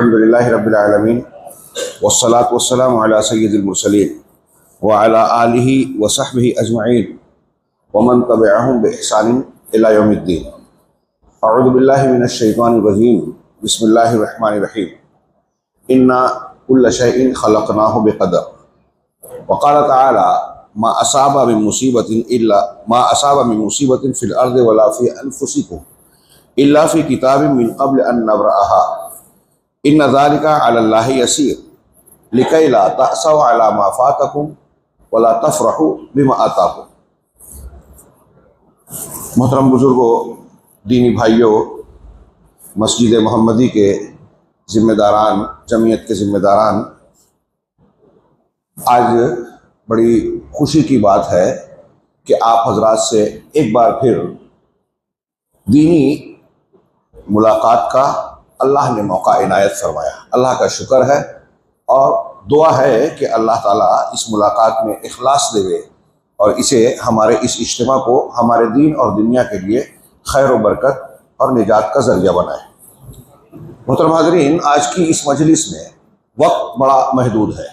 अल्हम्दुलिल्लाहि रब्बिल आलमीन वस्सलातु वस्सलामु अला सय्यिदिल मुरसलीन व अला आलिहि व सहबिहि अजमईन व मन तबिअहुम बि इहसानिन इला यौमिद्दीन। अऊज़ु बिल्लाहि मिनश शैतानिर रजीम। बिस्मिल्लाहिर रहमानिर रहीम। इन्ना कुल्ल शैइन खलक़नाहु बिक़दर व क़ाल तआला मा असाबा मिन मुसीबतिन फ़िल अर्ज़ि वला फ़ी अनफ़ुसिकुम इल्ला फ़ी किताबिन मिन क़ब्ल अन नब्रअहा इन्ना ज़ालिका अलल्लाहि यसीर लिकै ला तअसौ अला मा फ़ातकुम वला तफ़रहु बिमा आताकुम। मोहतरम बुजुर्गों, दीनी भाइयों, मस्जिद मोहम्मदी के ज़िम्मेदारान, जमीयत के ज़िम्मेदारान, आज बड़ी खुशी की बात है कि आप हजरात से एक बार फिर दीनी मुलाकात का अल्लाह ने मौका इनायत फरमाया। अल्लाह का शुक्र है और दुआ है कि अल्लाह ताला इस मुलाकात में इखलास देवे और इसे हमारे इस इज्तिमा को हमारे दीन और दुनिया के लिए खैर व बरकत और निजात का ज़रिया बनाए। मोहतरम हाज़रीन, आज की इस मजलिस में वक्त बड़ा महदूद है।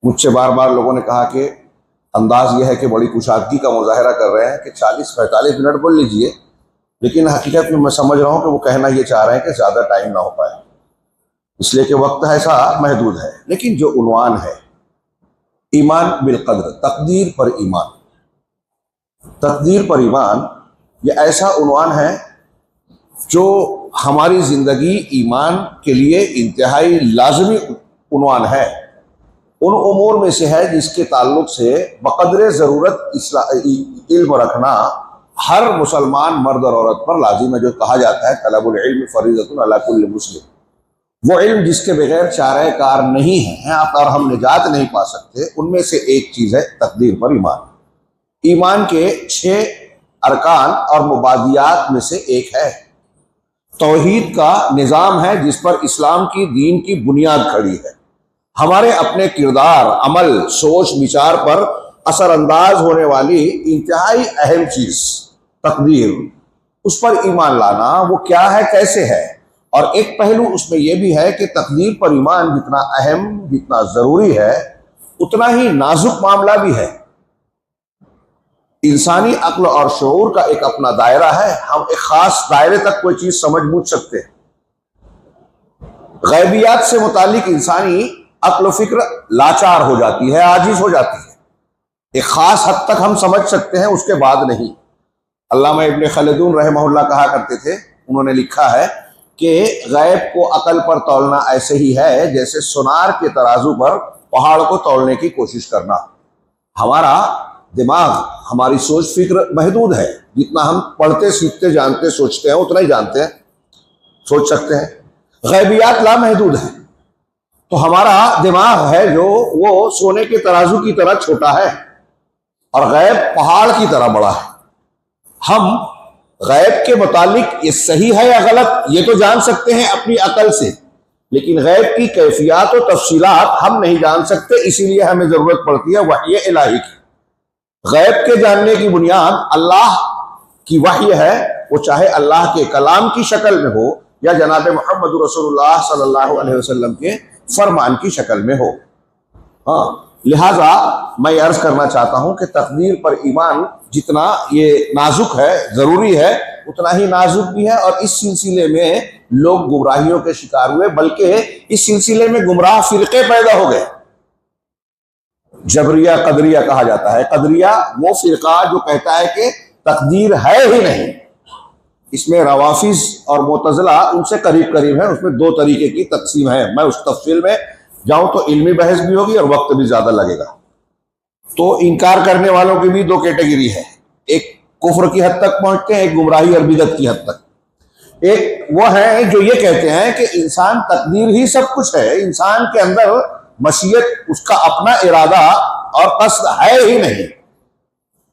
मुझसे बार बार लोगों ने कहा कि अंदाज़ यह है कि बड़ी कुशादगी का मुजाहरा कर रहे हैं कि 40-45 मिनट बोल लीजिए, लेकिन हकीकत में मैं समझ रहा हूँ कि वो कहना ये चाह रहे हैं कि ज़्यादा टाइम ना हो पाए, इसलिए कि वक्त ऐसा महदूद है। लेकिन जो उन्वान है ईमान बिल क़द्र, तकदीर पर ईमान, तकदीर पर ईमान, ये ऐसा उन्वान है जो हमारी ज़िंदगी ईमान के लिए इंतहाई लाजमी उन्वान है। उन उमूर में से है जिसके ताल्लुक से बक़द्रे ज़रूरत इल्म रखना हर मुसलमान मर्द और औरत पर लाजिम है। जो कहा जाता है तलबुल इल्म फरीज़तुन अला कुल्लि मुस्लिम, वो इल्म जिसके बगैर चारे कार नहीं है आप और हम निजात नहीं पा सकते, उनमें से एक चीज़ है तकदीर पर ईमान। ईमान के 6 अरकान और मुबादियात में से एक है तौहीद का निज़ाम है जिस पर इस्लाम की दीन की बुनियाद खड़ी है। हमारे अपने किरदार, अमल, सोच विचार पर असरअंदाज होने वाली इंतहाई अहम चीज़ तकदीर, उस पर ईमान लाना वो क्या है, कैसे है। और एक पहलू उसमें यह भी है कि तकदीर पर ईमान जितना अहम, जितना ज़रूरी है, उतना ही नाजुक मामला भी है। इंसानी अक्ल और शऊर का एक अपना दायरा है। हम एक ख़ास दायरे तक कोई चीज़ समझ बूझ सकते हैं। गैबियात से मुतालिक इंसानी अक्ल फिक्र लाचार हो जाती है, आजिज़ हो जाती है। एक ख़ास हद तक हम समझ सकते हैं, उसके बाद नहीं। अल्लामा इब्न खलदून रहमहुल्लाह कहा करते थे, उन्होंने लिखा है कि गैब को अकल पर तौलना ऐसे ही है जैसे सुनार के तराजू पर पहाड़ को तौलने की कोशिश करना। हमारा दिमाग, हमारी सोच फिक्र महदूद है। जितना हम पढ़ते, सीखते, जानते, सोचते हैं उतना ही जानते हैं, सोच सकते हैं। गैबियात लामहदूद है। तो हमारा दिमाग है जो वो सोने के तराजू की तरह छोटा है और गैब पहाड़ की तरह बड़ा है। हम गैब के मुतालिक ये सही है या गलत ये तो जान सकते हैं अपनी अकल से, लेकिन गैब की कैफियत और तफसीलात हम नहीं जान सकते। इसीलिए हमें जरूरत पड़ती है वही इलाही की। गैब के जानने की बुनियाद अल्लाह की वही है, वो चाहे अल्लाह के कलाम की शक्ल में हो या जनाब मोहम्मद रसूलुल्लाह सल्लल्लाहु अलैहि वसल्लम के फरमान की शक्ल में हो। हाँ, लिहाजा मैं अर्ज करना चाहता हूं कि तकदीर पर ईमान जितना ये नाजुक है, जरूरी है, उतना ही नाजुक भी है। और इस सिलसिले में लोग गुमराहियों के शिकार हुए, बल्कि इस सिलसिले में गुमराह फिरके पैदा हो गए। जबरिया कदरिया कहा जाता है। कदरिया वो फिरका जो कहता है कि तकदीर है ही नहीं। इसमें रवाफिज और मुतज़िला उनसे करीब करीब है। उसमें 2 तरीके की तकसीम है। मैं उस तफसील में जाऊं तो इल्मी बहस भी होगी और वक्त भी ज्यादा लगेगा। तो इनकार करने वालों की भी 2 कैटेगरी है। एक कुफ्र की हद तक पहुंचते हैं, एक गुमराही और बिदअत की हद तक। एक वो है जो ये कहते हैं कि इंसान तकदीर ही सब कुछ है, इंसान के अंदर मशीयत, उसका अपना इरादा और कस्द है ही नहीं,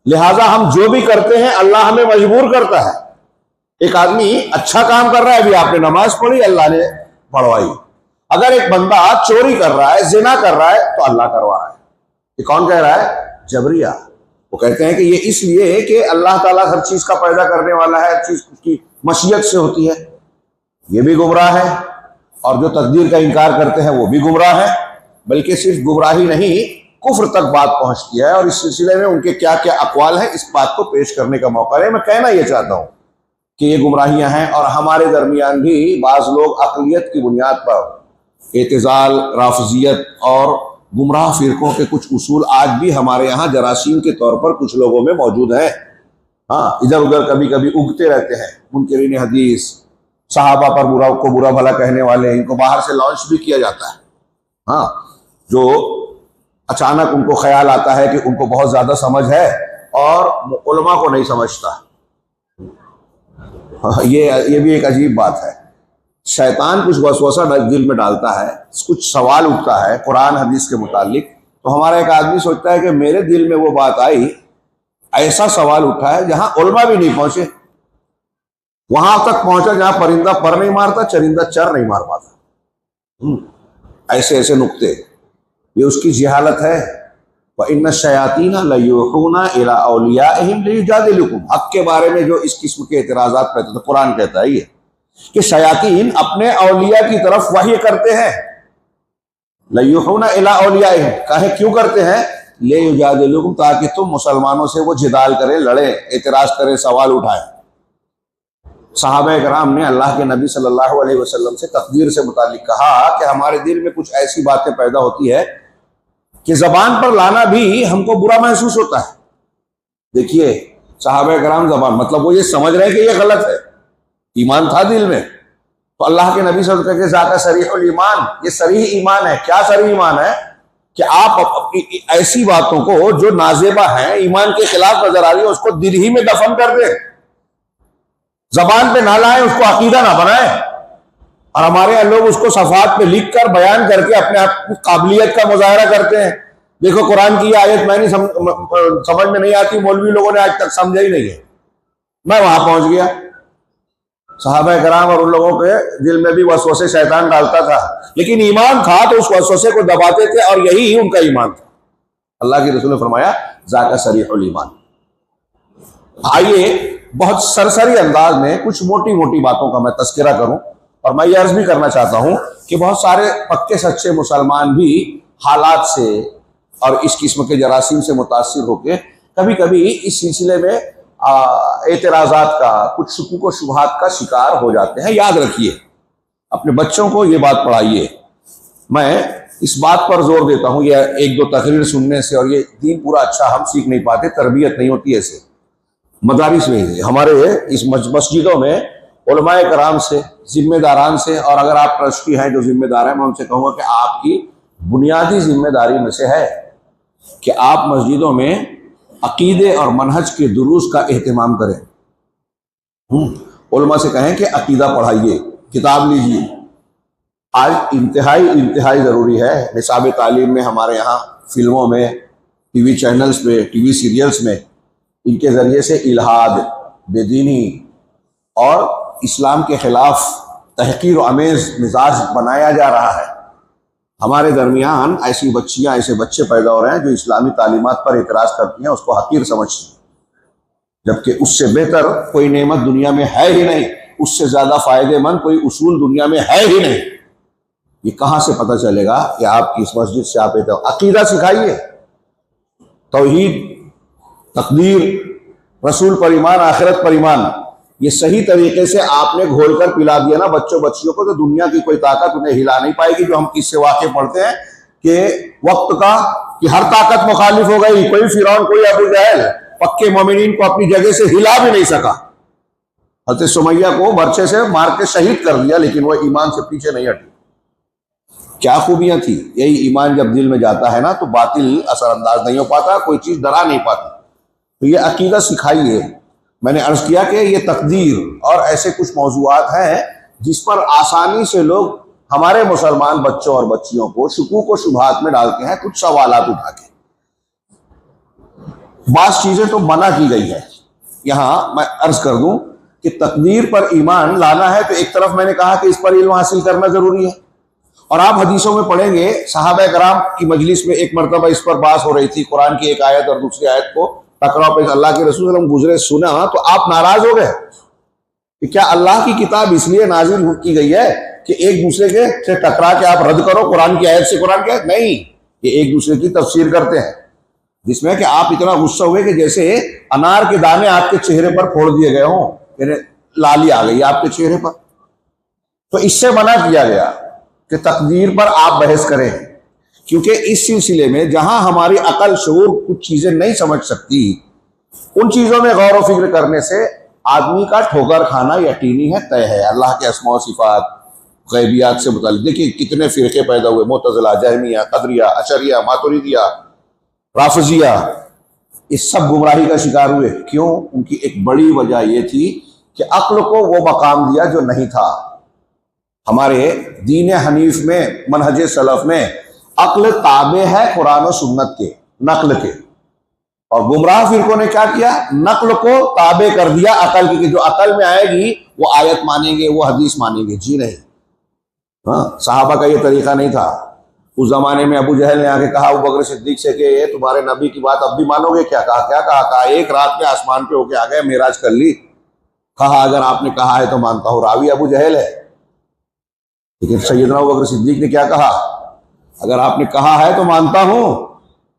लिहाजा हम जो भी करते हैं अल्लाह हमें मजबूर करता है। एक आदमी अच्छा काम कर रहा है, अभी आपने नमाज पढ़ी, अल्लाह ने पढ़वाई। अगर एक बंदा चोरी कर रहा है, जिना कर रहा है, तो अल्लाह करवा रहा है। ये कौन कह रहा है? जबरिया। वो कहते हैं कि ये इसलिए कि अल्लाह ताला हर चीज का पैदा करने वाला है, हर चीज उसकी मशीयत से होती है। ये भी गुमराह है। और जो तकदीर का इनकार करते हैं वो भी गुमराह है, बल्कि सिर्फ गुमराही नहीं कुफ्र तक बात पहुंचती है। और इस सिलसिले में उनके क्या क्या अक़वाल हैं इस बात को पेश करने का मौका है। मैं कहना यह चाहता हूं कि ये गुमराहियां हैं और हमारे दरमियान भी बाज़ लोग अक़लियत की बुनियाद पर एतज़ाल, राफ़िज़ियत और गुमराह फ़िरक़ों के कुछ उसूल आज भी हमारे यहाँ जरासीम के तौर पर कुछ लोगों में मौजूद हैं। हाँ, इधर उधर कभी कभी उगते रहते हैं। मुनकिरीन हदीस, सहाबा पर बुरा भला कहने वाले, इनको बाहर से लॉन्च भी किया जाता है। हाँ, जो अचानक उनको ख्याल आता है कि उनको बहुत ज़्यादा समझ है और उलमा को नहीं समझता। ये भी एक अजीब बात है। शैतान कुछ वसवसा दिल में डालता है, कुछ सवाल उठता है कुरान हदीस के मुतालिक, तो हमारा एक आदमी सोचता है कि मेरे दिल में वो बात आई, ऐसा सवाल उठा है जहां उलमा भी नहीं पहुंचे, वहां तक पहुंचा जहां परिंदा पर नहीं मारता, चरिंदा चर नहीं मार पाता। ऐसे ऐसे नुक्ते, ये उसकी जिहालत है। व इन्ना शयातीना लयूहूना इला औलियाइहिम लियुजादिलुकुम, हक के बारे में जो इस किस्म के एतराज़ात करते तो कुरान कहता है ये कि शयातीन अपने औलिया की तरफ वही करते हैं। लयूहूना इला औलियाइहिम, कहे क्यों करते हैं? लियुजादिलुकुम, ताकि तुम मुसलमानों से वो जिदाल करें, लड़े, एतराज करें, सवाल उठाएं। सहाबा-ए-किराम ने अल्लाह के नबी सल्लल्लाहु अलैहि वसल्लम से तकदीर से मुतालिक कहा कि हमारे दिल में कुछ ऐसी बातें पैदा होती है कि जबान पर लाना भी हमको बुरा महसूस होता है। देखिए, सहाबा-ए-किराम जबान, मतलब वो ये समझ रहे हैं कि ये गलत है, ईमान था दिल में, तो अल्लाह के नबी सल्लल्लाहु अलैहि वसल्लम के ज़ाका सरीहुल ईमान, ये सरीह ईमान है। क्या सरीह ईमान है? कि आप ऐसी बातों को जो नाजेबा हैं, ईमान के खिलाफ नजर आ रही है, उसको दिल ही में दफन कर दें, जबान पे ना लाएं, उसको अकीदा ना बनाएं। और हमारे यहाँ लोग उसको सफात पे लिख कर बयान करके अपने आप की काबिलियत का मुजाहरा करते हैं। देखो कुरान की आयत मैं नहीं समझ में नहीं आती, मौलवी लोगों ने आज तक समझा ही नहीं है। मैं वहां पहुंच गया। सहाबा-ए-किराम और उन लोगों के दिल में भी वसवसे शैतान डालता था, लेकिन ईमान था तो उस वसवसे को दबाते थे और यही उनका ईमान था। अल्लाह के रसूल ने फरमाया ज़ाका सरीहुल ईमान। आइए बहुत सरसरी अंदाज में कुछ मोटी मोटी बातों का मैं तस्करा करूं, और मैं ये अर्ज भी करना चाहता हूं कि बहुत सारे पक्के सच्चे मुसलमान भी हालात से और इस किस्म के जरासीम से मुतासिर होकर कभी कभी इस सिलसिले में एतराज़ात का, कुछ शुकूक व शुबहात का शिकार हो जाते हैं। याद रखिए, अपने बच्चों को ये बात पढ़ाइए। मैं इस बात पर जोर देता हूँ, ये एक दो तकरीर सुनने से और ये दीन पूरा अच्छा हम सीख नहीं पाते, तरबियत नहीं होती ऐसे मदारिस में। हमारे इस मस्जिदों में उलमाए कराम से, जिम्मेदारान से, और अगर आप ट्रस्टी हैं जो जिम्मेदार हैं, मैं उनसे कहूँगा कि आपकी बुनियादी जिम्मेदारी में से है कि आप मस्जिदों में अकीदे और मनहज के दुरूस का एहतमाम करें। उलमा से कहें कि अकीदा पढ़ाइए, किताब लीजिए। आज इंतहाई ज़रूरी है। निसाब तालीम में हमारे यहाँ फिल्मों में, टीवी चैनल्स पे, टीवी सीरियल्स में इनके ज़रिए से इल्हाद, बेदीनी और इस्लाम के ख़िलाफ़ तहक़ीर अमेज़ मिजाज बनाया जा रहा है। हमारे दरमियान ऐसी बच्चियाँ, ऐसे बच्चे पैदा हो रहे हैं जो इस्लामी तालीमात पर एतराज़ करती हैं, उसको हकीर समझती हैं, जबकि उससे बेहतर कोई नेमत दुनिया में है ही नहीं, उससे ज़्यादा फ़ायदेमंद कोई उसूल दुनिया में है ही नहीं। ये कहाँ से पता चलेगा कि आपकी इस मस्जिद से आप अकीदा सिखाइए, तौहीद, तकदीर, रसूल पर ईमान, आखिरत पर ईमान। ये सही तरीके से आपने घोल कर पिला दिया ना बच्चों बच्चियों को, तो दुनिया की कोई ताकत उन्हें हिला नहीं पाएगी। जो हम किससे वाक़े पढ़ते हैं कि वक्त का, कि हर ताकत मुखालिफ हो गई, कोई फिरौन, कोई अबू जहल पक्के मोमिनीन को अपनी जगह से हिला भी नहीं सका। हज़रत सुमैया को बर्छे से मार के शहीद कर दिया, लेकिन वह ईमान से पीछे नहीं हटी। क्या खूबियां थी। यही ईमान जब दिल में जाता है ना, तो बातिल असरअंदाज नहीं हो पाता, कोई चीज़ डरा नहीं पाती। तो ये अकीदा सिखाइए। मैंने अर्ज किया कि ये तकदीर और ऐसे कुछ मौजूआत हैं जिस पर आसानी से लोग, हमारे मुसलमान बच्चों और बच्चियों को शुकूक व शुबहात में डालते हैं, कुछ सवालात उठा के। बास चीजें तो मना की गई है। यहां मैं अर्ज कर दूं कि तकदीर पर ईमान लाना है तो एक तरफ मैंने कहा कि इस पर इल्म हासिल करना जरूरी है, और आप हदीसों में पढ़ेंगे सहाबा कराम की मजलिस में एक मरतबा इस पर बात हो रही थी, कुरान की एक आयत और दूसरी आयत को टकराव पे अल्लाह के रसूल सल्लल्लाहु अलैहि वसल्लम गुजरे, सुना तो आप नाराज हो गए कि क्या अल्लाह की किताब इसलिए नाजिल की गई है कि एक दूसरे के से टकरा के आप रद्द करो कुरान की आयत से कुरान की आयत, नहीं, ये एक दूसरे की तफसीर करते हैं, जिसमें कि आप इतना गुस्सा हुए कि जैसे अनार के दाने आपके चेहरे पर फोड़ दिए गए हों, यानी लाली आ गई आपके चेहरे पर। तो इससे मना किया गया कि तकदीर पर आप बहस करें, क्योंकि इस सिलसिले में जहां हमारी अकल शऊर कुछ चीजें नहीं समझ सकती, उन चीजों में गौर व फिक्र करने से आदमी का ठोकर खाना यकीनी है, तय है। अल्लाह के अस्मा व सिफात गैबियात से मुताल्लिक देखिए कितने फिरके पैदा हुए, मुतज़िला, जहमिया, कदरिया, अशरिया, मातुरिदिया, राफिजिया, इस सब गुमराही का शिकार हुए। क्यों? उनकी एक बड़ी वजह यह थी कि अक्ल को वो मकाम दिया जो नहीं था। हमारे दीन हनीफ में, मनहज सलफ में अक्ल ताबे है कुरान और सुन्नत के, नक्ल के, और गुमराह फिरकों ने क्या किया? नक्ल को ताबे कर दिया अकल की, कि जो अकल में आएगी वो आयत मानेंगे, वो हदीस मानेंगे। जी नहीं, हाँ, सहाबा का ये तरीका नहीं था। उस जमाने में अबू जहल ने आके कहा अबू बकर सिद्दीक से कि ये तुम्हारे नबी की बात अब भी मानोगे क्या? कहा क्या कहा? कहा एक रात में आसमान पे होके आ गए, मेराज कर ली। कहा अगर आपने कहा है तो मानता हूं। रावी अबू जहल है, लेकिन सैयदना अबू बकर सिद्दीक ने क्या कहा? अगर आपने कहा है तो मानता हूं।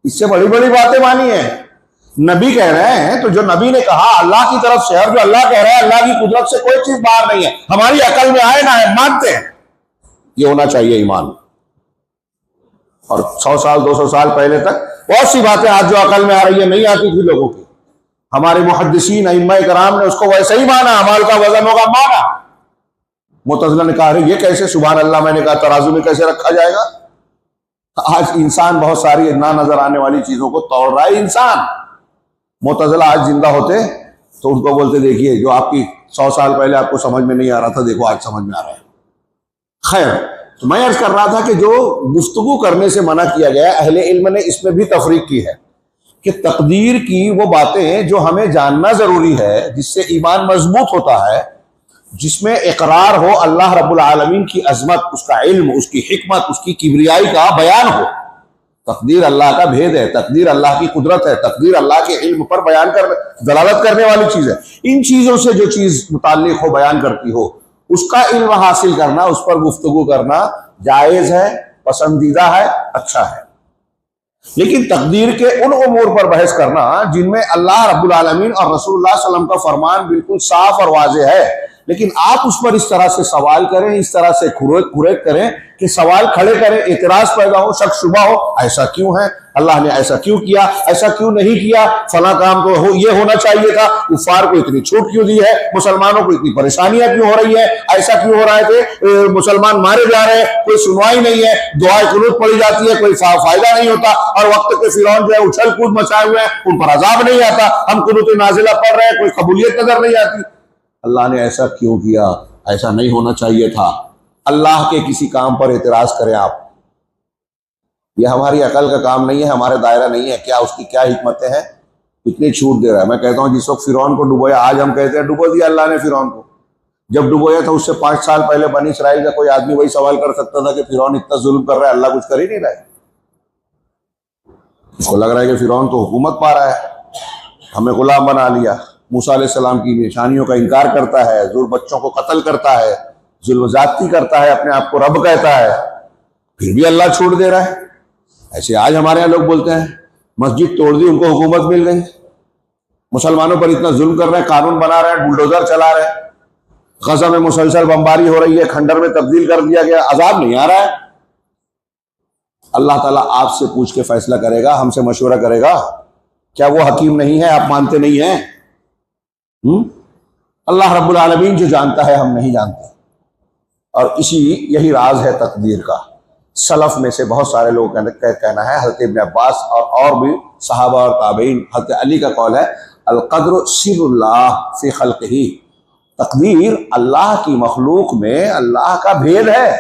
इससे बड़ी बड़ी बातें मानी है। नबी कह रहे हैं तो जो नबी ने कहा अल्लाह की तरफ से, और जो अल्लाह कह रहा है अल्लाह की कुदरत से कोई चीज बाहर नहीं है, हमारी अकल में आए ना है, मानते हैं। ये होना चाहिए ईमान। और 100 साल 200 साल पहले तक बहुत सी बातें आज जो अकल में आ रही है नहीं आती थी लोगों की। हमारे मुहद्दिसीन अइम्मा कराम ने उसको वैसे ही माना, अमाल का वजन होगा माना। मुतज़िला ने कहा ये कैसे? सुभान अल्लाह, मैंने कहा तराजू में कैसे रखा जाएगा? आज इंसान बहुत सारी ना नजर आने वाली चीजों को तोड़ रहा है इंसान। मुतज़िला आज जिंदा होते तो उनको बोलते देखिए जो आपकी 100 साल पहले आपको समझ में नहीं आ रहा था, देखो आज समझ में आ रहा है। खैर, तो मैं अर्ज कर रहा था कि जो गुफ्तगू करने से मना किया गया, अहले इल्म ने इसमें भी तफरीक की है कि तकदीर की वो बातें जो हमें जानना जरूरी है, जिससे ईमान मजबूत होता है, जिसमें इकरार हो अल्लाह रब्बुल आलमीन की अजमत, उसका इल्म, उसकी हिकमत, उसकी किबरियाई का बयान हो। तकदीर अल्लाह का भेद है, तकदीर अल्लाह की कुदरत है, तकदीर अल्लाह के इल्म पर बयान कर दलालत करने वाली चीज है। इन चीजों से जो चीज मुताल्लिक हो, बयान करती हो, उसका इल्म हासिल करना, उस पर गुफ्तगू करना जायज है, पसंदीदा है, अच्छा है। लेकिन तकदीर के उन उमूर पर बहस करना जिनमें अल्लाह रब्बुल आलमीन और रसूलुल्लाह सल्लल्लाहु अलैहि वसल्लम का फरमान बिल्कुल साफ और वाज़ेह है, लेकिन आप उस पर इस तरह से सवाल करें, इस तरह से खुरेक करें कि सवाल खड़े करें, एतराज पैदा हो, शक शुबा हो, ऐसा क्यों है, अल्लाह ने ऐसा क्यों किया, ऐसा क्यों नहीं किया, फला काम तो ये होना चाहिए था, कुफार को इतनी छूट क्यों दी है, मुसलमानों को इतनी परेशानियां क्यों हो रही है, ऐसा क्यों हो रहा है कि मुसलमान मारे जा रहे हैं, कोई सुनवाई नहीं है, दुआए कुनूत पड़ी जाती है, कोई फायदा नहीं होता, और वक्त के फिरौन जो है उछल कूद मचाए हुए हैं, उन पर अजाब नहीं आता, हम कुनूत नाजिला पढ़ रहे हैं, कोई कबूलियत नजर नहीं आती। अल्लाह ने ऐसा क्यों किया, ऐसा नहीं होना चाहिए था। अल्लाह के किसी काम पर एतराज करें आप, यह हमारी अकल का काम नहीं है, हमारे दायरा नहीं है। क्या उसकी क्या हिकमतें हैं, इतनी छूट दे रहा है। मैं कहता हूं जिस वक्त फिरौन को डुबोया, आज हम कहते हैं डुबो दिया अल्लाह ने फिरौन को। जब डुबोया था उससे 5 साल पहले बनी इसराइल का कोई आदमी वही सवाल कर सकता था कि फिरौन इतना जुल्म कर रहा है, अल्लाह कुछ कर ही नहीं रहा है। उसको लग रहा है कि फिरौन तो हुकूमत पा रहा है, हमें गुलाम बना लिया। मूसा अलैहिस्सलाम की निशानियों का इनकार करता है, जुल्म बच्चों को कत्ल करता है, जुल्म ज़ाती करता है, अपने आप को रब कहता है, फिर भी अल्लाह छोड़ दे रहा है। ऐसे आज हमारे यहाँ लोग बोलते हैं मस्जिद तोड़ दी, उनको हुकूमत मिल गई, मुसलमानों पर इतना जुल्म कर रहे हैं, कानून बना रहे हैं, बुलडोजर चला रहे हैं, गजा में मुसलसल बमबारी हो रही है, खंडर में तब्दील कर दिया गया, अजाब नहीं आ रहा है। अल्लाह ताला आपसे पूछ के फैसला करेगा, हमसे मशवरा करेगा। क्या वो हकीम नहीं है? आप मानते नहीं हैं? अल्लाह रब्बुल आलमीन जो जानता है हम नहीं जानते, और यही राज है तकदीर का। सलफ में से बहुत सारे लोग का कहना है, हज़रत इब्न अब्बास और भी सहाबा और ताबईन, हज़रत अली का कौल है अल क़द्र सिर्रुल्लाह फ़ी ख़ल्क़िही, तकदीर अल्लाह की मखलूक में अल्लाह का भेद है।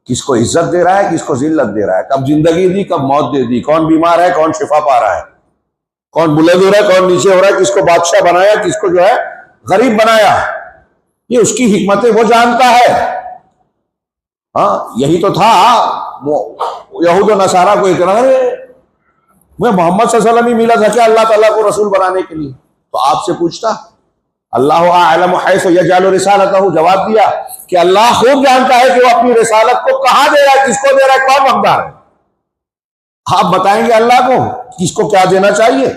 किसको इज्जत दे रहा है, किसको जिल्लत दे रहा है, कब जिंदगी दी, कब मौत दे दी, कौन बीमार है, कौन शिफा पा रहा है, कौन बुलंद हो रहा है, कौन नीचे हो रहा है, किसको बादशाह बनाया, किसको जो है गरीब बनाया, ये उसकी हिकमतें वो जानता है। हाँ, यही तो था वो यहूद और नसारा को इतना, मैं मोहम्मद सल्लल्लाहु अलैहि वसल्लम ही मिला था क्या अल्लाह ताला को रसूल बनाने के लिए? तो आपसे पूछता, अल्लाह आलम हैसु यजअलु रिसालतहु, जवाब दिया कि अल्लाह खूब जानता है कि वो अपनी रिसालत को कहां दे रहा है, किसको दे रहा है, कौन हकदार है। आप बताएंगे अल्लाह को किसको क्या देना चाहिए।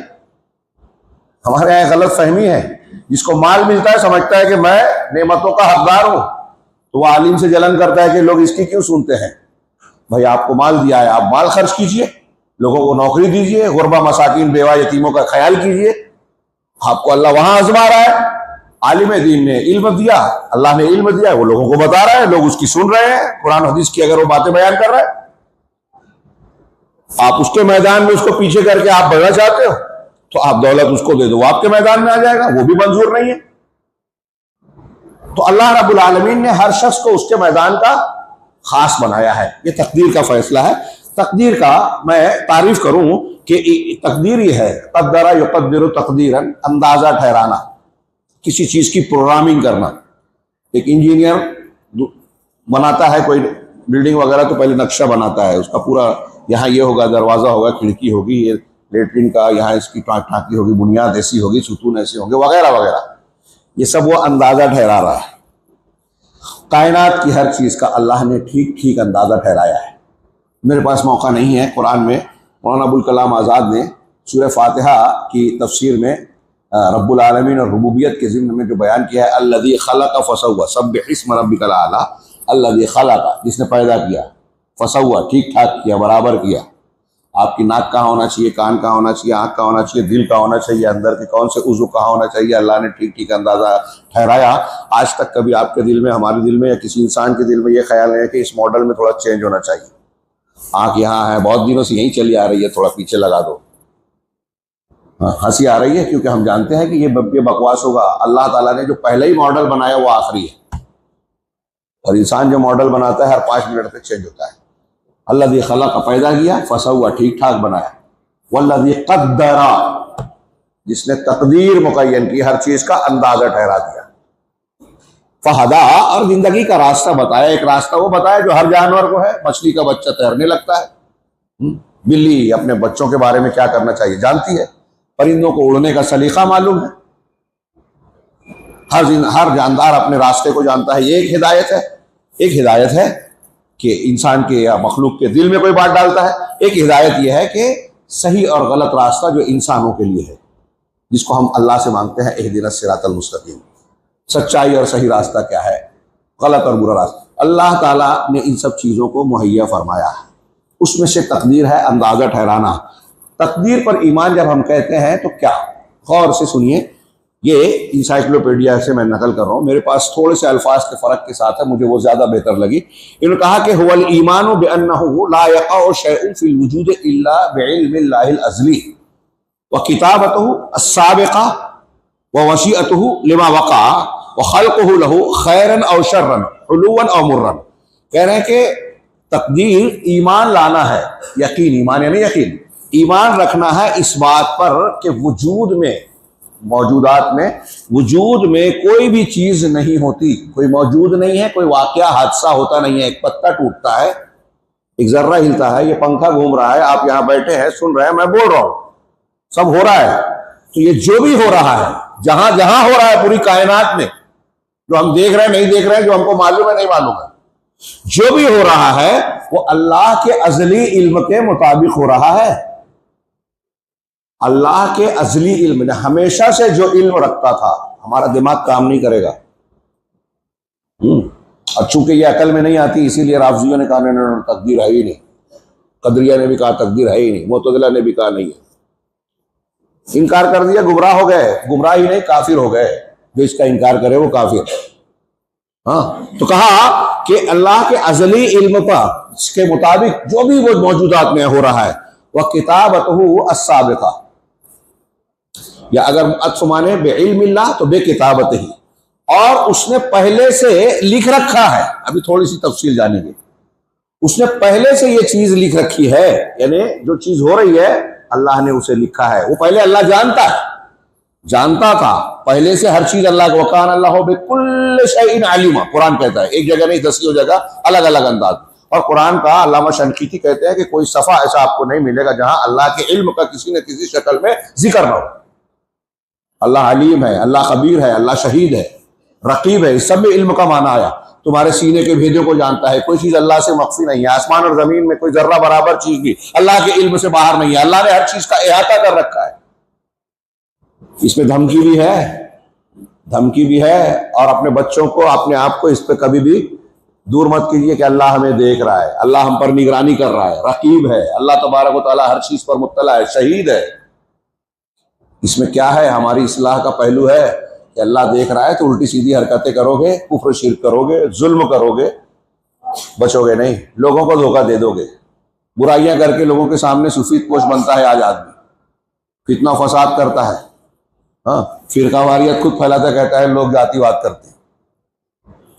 हमारे यहाँ गलत फहमी है, जिसको माल मिलता है समझता है कि मैं नेमतों का हकदार हूं, तो वह आलिम से जलन करता है कि लोग इसकी क्यों सुनते हैं। भाई आपको माल दिया है, आप माल खर्च कीजिए, लोगों को नौकरी दीजिए, गुरबा मसाकिन बेवा यतीमों का ख्याल कीजिए। आपको अल्लाह वहां आजमा रहा है। आलिम दीन ने इल्म दिया, अल्लाह ने इल्म दिया, वो लोगों को बता रहा है, लोग उसकी सुन रहे हैं, कुरान हदीस की अगर वो बातें बयान कर रहा है, आप उसके मैदान में उसको पीछे करके आप बढ़ना चाहते हो तो आप दौलत उसको दे दो, वो आपके मैदान में आ जाएगा, वो भी मंजूर नहीं है। तो अल्लाह रब्बुल आलमीन ने हर शख्स को उसके मैदान का खास बनाया है। ये तकदीर का फैसला है। तकदीर का मैं तारीफ करूं कि तकदीर ये है, कद्दरा युक़द्दिरु तक़दीरन, अंदाजा ठहराना, किसी चीज की प्रोग्रामिंग करना। एक इंजीनियर बनाता है कोई बिल्डिंग वगैरह तो पहले नक्शा बनाता है उसका पूरा, यहाँ ये होगा, दरवाजा होगा, खिड़की होगी, ये लेटरिन का, यहाँ इसकी टाँकी होगी, बुनियाद ऐसी होगी, सुतून ऐसे होंगे, वगैरह वगैरह। ये सब वो अंदाजा ठहरा रहा है। कायनात की हर चीज का अल्लाह ने ठीक ठीक अंदाजा ठहराया है। मेरे पास मौका नहीं है, कुरान में मौलाना अबुल कलाम आज़ाद ने सूरह फातिहा की तफसीर में रब्बुल आलमीन और रुबूबियत के ज़िम्न में जो बयान किया है, अल्लज़ी खलक़ फसव्वा सब्बिह इस्म रब्बिकल आला, अल्लज़ी खलक़, जिसने पैदा किया, फसव्वा, ठीक ठाक किया, बराबर किया। आपकी नाक कहाँ होना चाहिए, कान कहाँ होना चाहिए, आँख कहाँ होना चाहिए, दिल कहाँ होना चाहिए, अंदर के कौन से उज़ू कहाँ होना चाहिए, अल्लाह ने ठीक ठीक अंदाज़ा ठहराया। आज तक कभी आपके दिल में, हमारे दिल में या किसी इंसान के दिल में ये ख्याल नहीं है कि इस मॉडल में थोड़ा चेंज होना चाहिए। आँख यहाँ है, बहुत दिनों से यहीं चली आ रही है, थोड़ा पीछे लगा दो। हंसी आ रही है क्योंकि हम जानते हैं कि ये बकवास होगा। अल्लाह ताला ने जो पहले ही मॉडल बनाया वो आखिरी है, और इंसान जो मॉडल बनाता है हर 5 मिनट तक चेंज होता है। अल्लाज़ी खलक़, पैदा किया, फसव्वा, ठीक ठाक बनाया, वल्लज़ी क़द्दरा, जिसने तकदीर मुक़य्यन की, हर चीज का अंदाजा ठहरा दिया, फ़हदा, और जिंदगी का रास्ता बताया। एक रास्ता वो बताया जो हर जानवर को है। मछली का बच्चा तैरने लगता है, बिल्ली अपने बच्चों के बारे में क्या करना चाहिए जानती है, परिंदों को उड़ने का सलीका मालूम है, हर जानदार अपने रास्ते को जानता है। ये एक हिदायत है। एक हिदायत है कि इंसान के या मखलूक के दिल में कोई बात डालता है। एक हिदायत यह है कि सही और गलत रास्ता जो इंसानों के लिए है, जिसको हम अल्लाह से मांगते हैं, इहदिनस सिरातल मुस्तकीम, सच्चाई और सही रास्ता क्या है, गलत और बुरा रास्ता, अल्लाह ताला ने इन सब चीज़ों को मुहैया फरमाया है। उसमें से तकदीर है अंदाज़ा ठहराना। तकदीर पर ईमान जब हम कहते हैं तो क्या, गौर से सुनिए, ये इंसाइक्लोपीडिया से मैं नकल कर रहा हूँ, मेरे पास थोड़े से अल्फाज के फ़र्क के साथ है, मुझे वो ज़्यादा बेहतर लगी। इन्होंने कहा कि हुवल ईमानु बिअन्नहु ला यक़अउ शैउन फिल वुजूद इल्ला बिइल्मिल्लाहिल अज़ली व किताबतहु अस्साबिक़ा व वसीअतहु लिमा वक़अ व ख़ल्क़ुहु लहु खैरन अव शर्रन हुलुवन अव मुर्रन। कह रहे हैं कि तकदीर ईमान लाना है, यकीन, ईमान यानी यकीन, ईमान रखना है इस बात पर कि वजूद में, मौजूदात में, वजूद में कोई भी चीज नहीं होती, कोई मौजूद नहीं है, कोई वाकया हादसा होता नहीं है। एक पत्ता टूटता है, एक जर्रा हिलता है, ये पंखा घूम रहा है, आप यहां बैठे हैं सुन रहे हैं, मैं बोल रहा हूं, सब हो रहा है। तो ये जो भी हो रहा है, जहां जहां हो रहा है पूरी कायनात में, जो हम देख रहे हैं नहीं देख रहे हैं, जो हमको मालूम है नहीं मालूम है, जो भी हो रहा है वो अल्लाह के अजली इल्म के मुताबिक हो रहा है। अल्लाह के अजली इल्म ने हमेशा से जो इल्म रखता था, हमारा दिमाग काम नहीं करेगा। और चूंकि ये अकल में नहीं आती, इसीलिए राफजियों ने कहा नहीं, तकदीर है ही नहीं, कदरिया ने भी कहा तकदीर है ही नहीं, मुतज़िला ने भी कहा नहीं है, इनकार कर दिया, गुमराह हो गए। गुमराह ही नहीं, काफिर हो गए। जो इसका इनकार करे वो काफिर। हाँ, तो कहा कि अल्लाह के अजली इल्म पर इसके मुताबिक जो भी वो मौजूदात में हो रहा है, वह किताबतहु अस्साबिक़ा, या अगर अत्सुमाने बेइल्मिल्लाह तो बेकिताबत ही, और उसने पहले से लिख रखा है। अभी थोड़ी सी तफसील जानेंगे। उसने पहले से ये चीज लिख रखी है, यानी जो चीज हो रही है अल्लाह ने उसे लिखा है। वो पहले अल्लाह जानता है, जानता था पहले से हर चीज। अल्लाह का वकान अल्लाह बिकुल्लि शैइन अलीमा, कुरान कहता है, एक जगह नहीं 10 जगह अलग अलग अंदाज। और कुरान का अल्लामा शनकीती कहते हैं कि कोई सफ़ा ऐसा आपको नहीं मिलेगा जहां अल्लाह के इल्म का किसी न किसी शक्ल में जिक्र ना हो। अल्लाह अलीम है, अल्लाह खबीर है, अल्लाह शहीद है, रकीब है। इस सब में इल्म का माना आया। तुम्हारे सीने के भेदों को जानता है। कोई चीज अल्लाह से मख्फी नहीं है। आसमान और जमीन में कोई जर्रा बराबर चीज भी अल्लाह के इल्म से बाहर नहीं है। अल्लाह ने हर चीज का अहाता कर रखा है। इसमें धमकी भी है, धमकी भी है। और अपने बच्चों को, अपने आप को इस पर कभी भी दूर मत कीजिए कि अल्लाह हमें देख रहा है, अल्लाह हम पर निगरानी कर रहा है, रकीब है, अल्लाह तबारक व तआला हर चीज पर मुत्तला है, शहीद है। इसमें क्या है? हमारी इस्लाह का पहलू है कि अल्लाह देख रहा है तो उल्टी सीधी हरकतें करोगे, कुफ्र शिर्क करोगे, जुल्म करोगे, बचोगे नहीं, लोगों को धोखा दे दोगे। बुराइयां करके लोगों के सामने सुफीद पोश बनता है आज आदमी, फितना फसाद करता है, हाँ, फिरकावारियत खुद फैलाता, कहता है लोग जातिवाद करते हैं।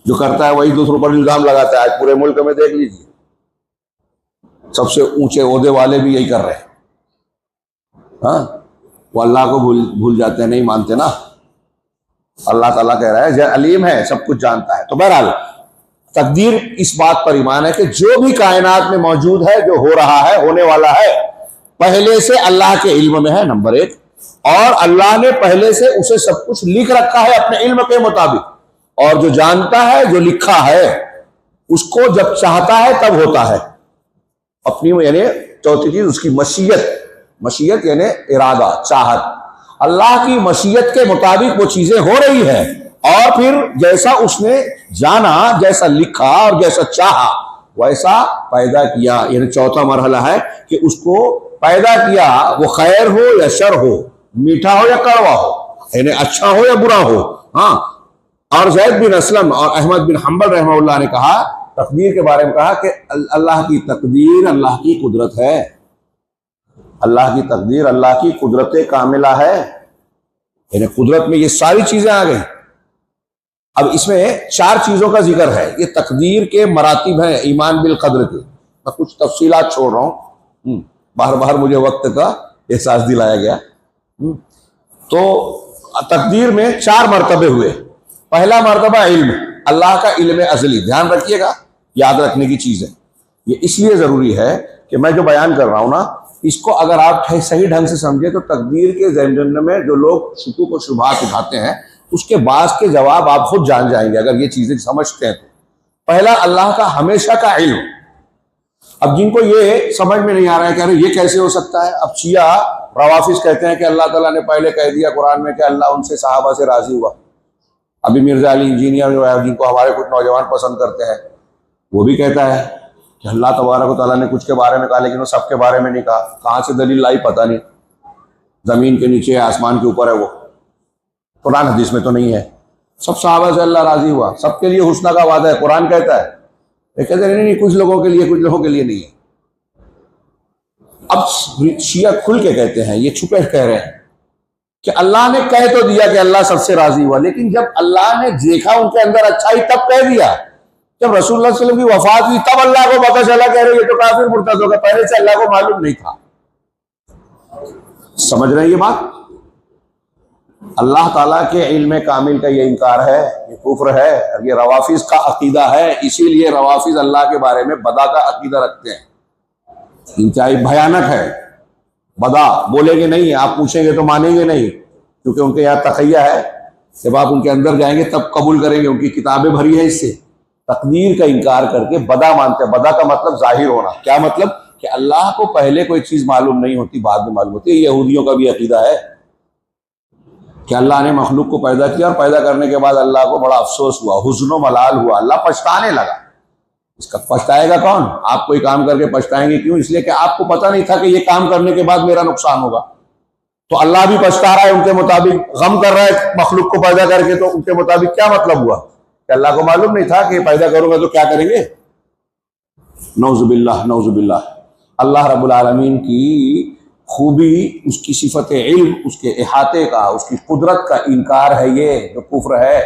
जो करता है वही दूसरों पर इल्जाम लगाता है। आज पूरे मुल्क में देख लीजिए, सबसे ऊंचे ओहदे वाले भी यही कर रहे हैं। हाँ, वो अल्लाह को भूल जाते हैं, नहीं मानते ना। अल्लाह ताला कह रहा है जो अलीम है, सब कुछ जानता है। तो बहरहाल तकदीर इस बात पर ईमान है कि जो भी कायनात में मौजूद है, जो हो रहा है, होने वाला है, पहले से अल्लाह के इल्म में है, नंबर एक। और अल्लाह ने पहले से उसे सब कुछ लिख रखा है अपने इल्म के मुताबिक। और जो जानता है, जो लिखा है, उसको जब चाहता है तब होता है। अपनी यानी चौथी चीज उसकी मशीयत, मशीयत यानी इरादा, चाहत। अल्लाह की मशीयत के मुताबिक वो चीजें हो रही है। और फिर जैसा उसने जाना, जैसा लिखा और जैसा चाहा, वैसा पैदा किया। यानी चौथा मरहला है कि उसको पैदा किया, वो खैर हो या शर हो, मीठा हो या कड़वा हो, यानी अच्छा हो या बुरा हो। हाँ, और ज़ैद बिन असलम और अहमद बिन हम्बल रहमतुल्लाह ने कहा, तकदीर के बारे में कहा कि अल्लाह की तकदीर अल्लाह की कुदरत है। अल्लाह की तकदीर अल्लाह की कुदरत कामिला है। यानी कुदरत में ये सारी चीजें आ गई। अब इसमें चार चीजों का जिक्र है। ये तकदीर के मरातिब हैं ईमान बिल कद्र के। मैं कुछ तफसीलात छोड़ रहा हूँ, बार बार मुझे वक्त का एहसास दिलाया गया। तो तकदीर में चार मरतबे हुए। पहला मरतबा इल्म, अल्लाह का इल्म अज़ली। ध्यान रखिएगा, याद रखने की चीज है। ये इसलिए जरूरी है कि मैं जो बयान कर रहा हूं ना, इसको अगर आप सही ढंग से समझे तो तकदीर के ज़मन में जो लोग शुकूक और शुबहात उठाते हैं, उसके बाद के जवाब आप खुद जान जाएंगे अगर ये चीजें समझते हैं तो। पहला, अल्लाह का हमेशा का इल्म। अब जिनको ये समझ में नहीं आ रहा है, कह रहे ये कैसे हो सकता है। अब शिया रवाफिज कहते हैं कि अल्लाह ताला ने पहले कह दिया कुरान में कि अल्लाह उनसे सहाबा से राजी हुआ। अभी मिर्जा अली इंजीनियर जो है, जिनको हमारे कुछ नौजवान पसंद करते हैं, वो भी कहता है कि अल्लाह तबारक व तआला ने कुछ के बारे में कहा लेकिन वो सबके बारे में नहीं कहा। कहाँ से दलील लाई पता नहीं। जमीन के नीचे है, आसमान के ऊपर है, वो कुरान हदीस में तो नहीं है। सब सहाबा से अल्लाह राजी हुआ, सबके लिए हुस्ना का वादा है, कुरान कहता है। ये कहते नहीं, कुछ लोगों के लिए, कुछ लोगों के लिए नहीं है। अब शिया खुल के कहते हैं, ये छुपे कह रहे हैं कि अल्लाह ने कह तो दिया कि अल्लाह सबसे राजी हुआ, लेकिन जब अल्लाह ने देखा उनके अंदर अच्छाई तब कह दिया। जब रसूलुल्लाह सल्लल्लाहु अलैहि वसल्लम की वफात हुई तब अल्लाह को पता चला, कह रहे ये तो काफिर मुर्तद होगा, पहले से अल्लाह को मालूम नहीं था। समझ रहे हैं ये बात? अल्लाह ताला के इल्म कामिल का ये इनकार है, ये कुफ्र है, और ये रवाफिज का अकीदा है। इसीलिए रवाफिज अल्लाह के बारे में बदा का अकीदा रखते हैं। इंतहाई भयानक है। बदा बोलेंगे नहीं, आप पूछेंगे तो मानेंगे नहीं, क्योंकि उनके यहाँ तखय्या है। जब आप उनके अंदर जाएंगे तब कबूल करेंगे, उनकी किताबें भरी है इससे। तकदीर का इनकार करके बदा मानते हैं। बदा का मतलब जाहिर होना। क्या मतलब? कि अल्लाह को पहले कोई चीज मालूम नहीं होती, बाद में मालूम होती है। यहूदियों का भी अकीदा है कि अल्लाह ने मखलूक को पैदा किया और पैदा करने के बाद अल्लाह को बड़ा अफसोस हुआ, हुज़्न व मलाल हुआ, अल्लाह पछताने लगा। इसका पछताएगा कौन? आप कोई काम करके पछताएंगे क्यों? इसलिए कि आपको पता नहीं था कि ये काम करने के बाद मेरा नुकसान होगा। तो अल्लाह भी पछता रहा है उनके मुताबिक, गम कर रहा है मखलूक को पैदा करके। तो उनके मुताबिक क्या मतलब हुआ कि अल्लाह को मालूम नहीं था कि पैदा करूंगा तो क्या करेंगे। नौजुबिल्लाह, नौजुबिल्लाह। अल्लाह रब्बुल आलमीन की खूबी, उसकी सिफत इल्म, उसके इहाते का, उसकी कुदरत का इनकार है ये जो कुफ्र है।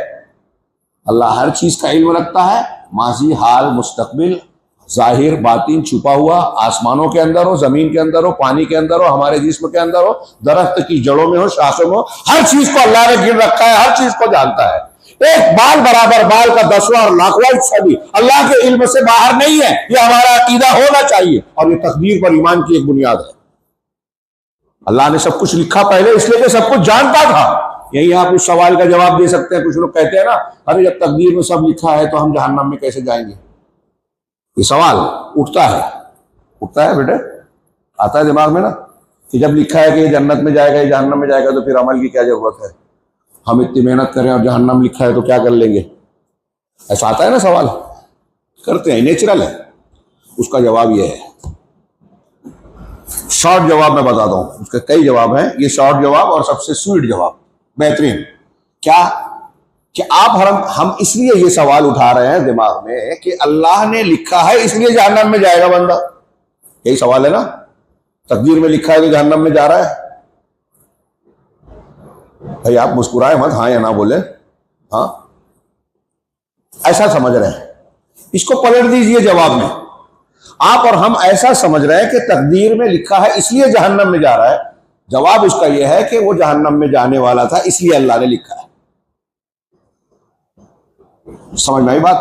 अल्लाह हर चीज का इल्म रखता है, माजी, हाल, मुस्तकबिल, जाहिर, बातिन, छुपा हुआ, आसमानों के अंदर हो, जमीन के अंदर हो, पानी के अंदर हो, हमारे जिस्म के अंदर हो, दरख्त की जड़ों में हो, शाखों में हो, हर चीज को अल्लाह ने गिन रखा है, हर चीज को जानता है। एक बाल बराबर बाल का 10वां और लाखवां हिस्सा भी अल्लाह के इल्म से बाहर नहीं है। यह हमारा अकीदा होना चाहिए, और ये तकदीर पर ईमान की एक बुनियाद है। अल्लाह ने सब कुछ लिखा पहले, इसलिए कि सब कुछ जानता था, यही आप उस सवाल का जवाब दे सकते हैं। कुछ लोग कहते हैं ना, अरे जब तकदीर में सब लिखा है तो हम जहन्नम में कैसे जाएंगे। ये सवाल उठता है बेटे, आता है दिमाग में ना, कि जब लिखा है कि ये जन्नत में जाएगा, ये जहन्नम में जाएगा, तो फिर अमल की क्या जरूरत है। हम इतनी मेहनत करें और जहन्नम लिखा है तो क्या कर लेंगे, ऐसा आता है ना सवाल, करते हैं, नेचुरल है। उसका जवाब ये है, शॉर्ट जवाब मैं बताता हूं, उसके कई जवाब हैं, ये शॉर्ट जवाब और सबसे स्वीट जवाब, बेहतरीन। क्या कि हम इसलिए ये सवाल उठा रहे हैं दिमाग में कि अल्लाह ने लिखा है इसलिए जहन्नम में जाएगा बंदा, यही सवाल है ना। तकदीर में लिखा है तो जहन्नम में जा रहा है। भाई आप मुस्कुराए मत, हाँ या ना बोले, हाँ ऐसा समझ रहे हैं। इसको पलट दीजिए जवाब में, आप और हम ऐसा समझ रहे हैं कि तकदीर में लिखा है इसलिए जहन्नम में जा रहा है। जवाब उसका यह है कि वो जहन्नम में जाने वाला था इसलिए अल्लाह ने लिखा है। समझ में आई बात।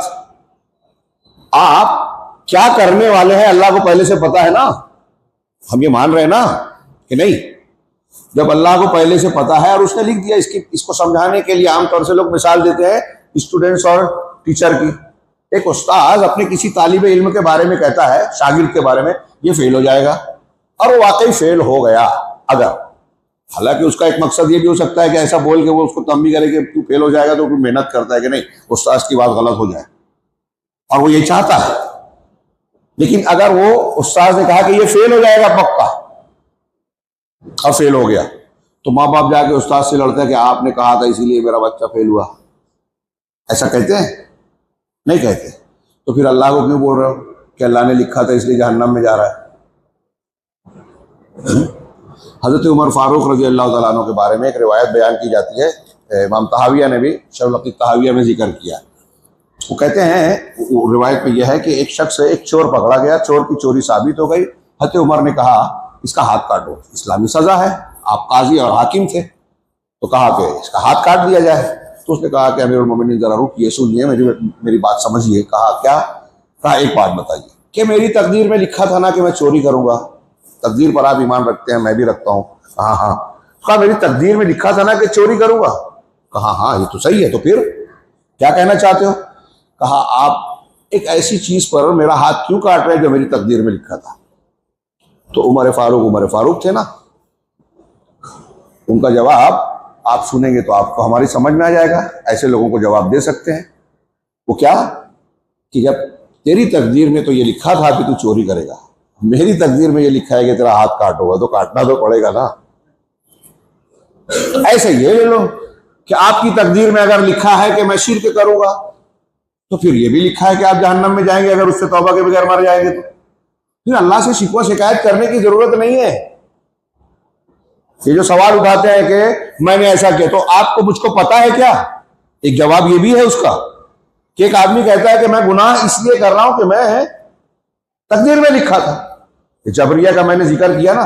आप क्या करने वाले हैं अल्लाह को पहले से पता है ना, हम ये मान रहे हैं ना कि नहीं। जब अल्लाह को पहले से पता है और उसने लिख दिया, इसको समझाने के लिए आमतौर से लोग मिसाल देते हैं स्टूडेंट्स और टीचर की। एक उस्ताद अपने किसी तालिबे इल्म के बारे में कहता है, शागिर्द के बारे में, ये फेल हो जाएगा, और वो वाकई फेल हो गया। अगर हालांकि उसका एक मकसद ये भी हो सकता है कि ऐसा बोल के वो उसको तंबी करे कि तू फेल हो जाएगा, तो तू मेहनत करता है कि नहीं, उस्ताद की बात गलत हो जाए, और वो ये चाहता है। लेकिन अगर वो उस्ताद ने कहा कि ये फेल हो जाएगा पक्का, और फेल हो गया, तो माँ बाप जाके उस्ताद से लड़ते हैं कि आपने कहा था इसीलिए मेरा बच्चा फेल हुआ। ऐसा कहते हैं? नहीं कहते। तो फिर अल्लाह को क्यों बोल रहे हो कि अल्लाह ने लिखा था इसलिए जहन्नम में जा रहा है। हजरत उमर फारूक रजी अल्लाह तआला अन्हु के बारे में एक रिवायत बयान की जाती है, इमाम तहाविया ने भी शरह तहाविया में जिक्र किया। वो कहते हैं, रिवायत में यह है कि एक शख्स एक चोर पकड़ा गया, चोर की चोरी साबित हो गई। हजरत उमर ने कहा इसका हाथ काटो, इस्लामी सजा है, आप काजी और हाकिम थे, तो कहा कि इसका हाथ काट दिया जाए। तो उसने कहा कि अमीरुल मोमिनीन जरा रुकिए, सुनिए, मेरी बात समझिए। कहा क्या? कहा एक बात बताइए कि मेरी तकदीर में लिखा था ना कि मैं चोरी करूंगा। तकदीर पर आप ईमान रखते हैं, मैं भी रखता हूँ। कहा हाँ। कहा मेरी तकदीर में लिखा था ना कि चोरी करूंगा। कहा हाँ ये तो सही है, तो फिर क्या कहना चाहते हो? कहा आप एक ऐसी चीज पर मेरा हाथ क्यों काट रहे हैं जो मेरी तकदीर में लिखा था। तो उमर फारूक थे ना। उनका जवाब आप सुनेंगे तो आपको हमारी समझ में आ जाएगा। ऐसे लोगों को जवाब दे सकते हैं। वो क्या कि जब तेरी तकदीर में तो ये लिखा था कि तू चोरी करेगा, मेरी तकदीर में ये लिखा है कि तेरा हाथ काटोगा, तो काटना तो पड़ेगा ना। ऐसे ये ले लो कि आपकी तकदीर में अगर लिखा है कि मैं शिर्क करूंगा, तो फिर ये भी लिखा है कि आप जहन्नम में जाएंगे अगर उससे तौबा के बगैर मर जाएंगे। तो फिर अल्लाह से शिकवा शिकायत करने की जरूरत नहीं है। ये जो सवाल उठाते हैं कि मैंने ऐसा किया, तो आपको मुझको पता है क्या? एक जवाब ये भी है उसका कि एक आदमी कहता है कि मैं गुनाह इसलिए कर रहा हूं कि मैं तकदीर में लिखा था। जबरिया का मैंने जिक्र किया ना,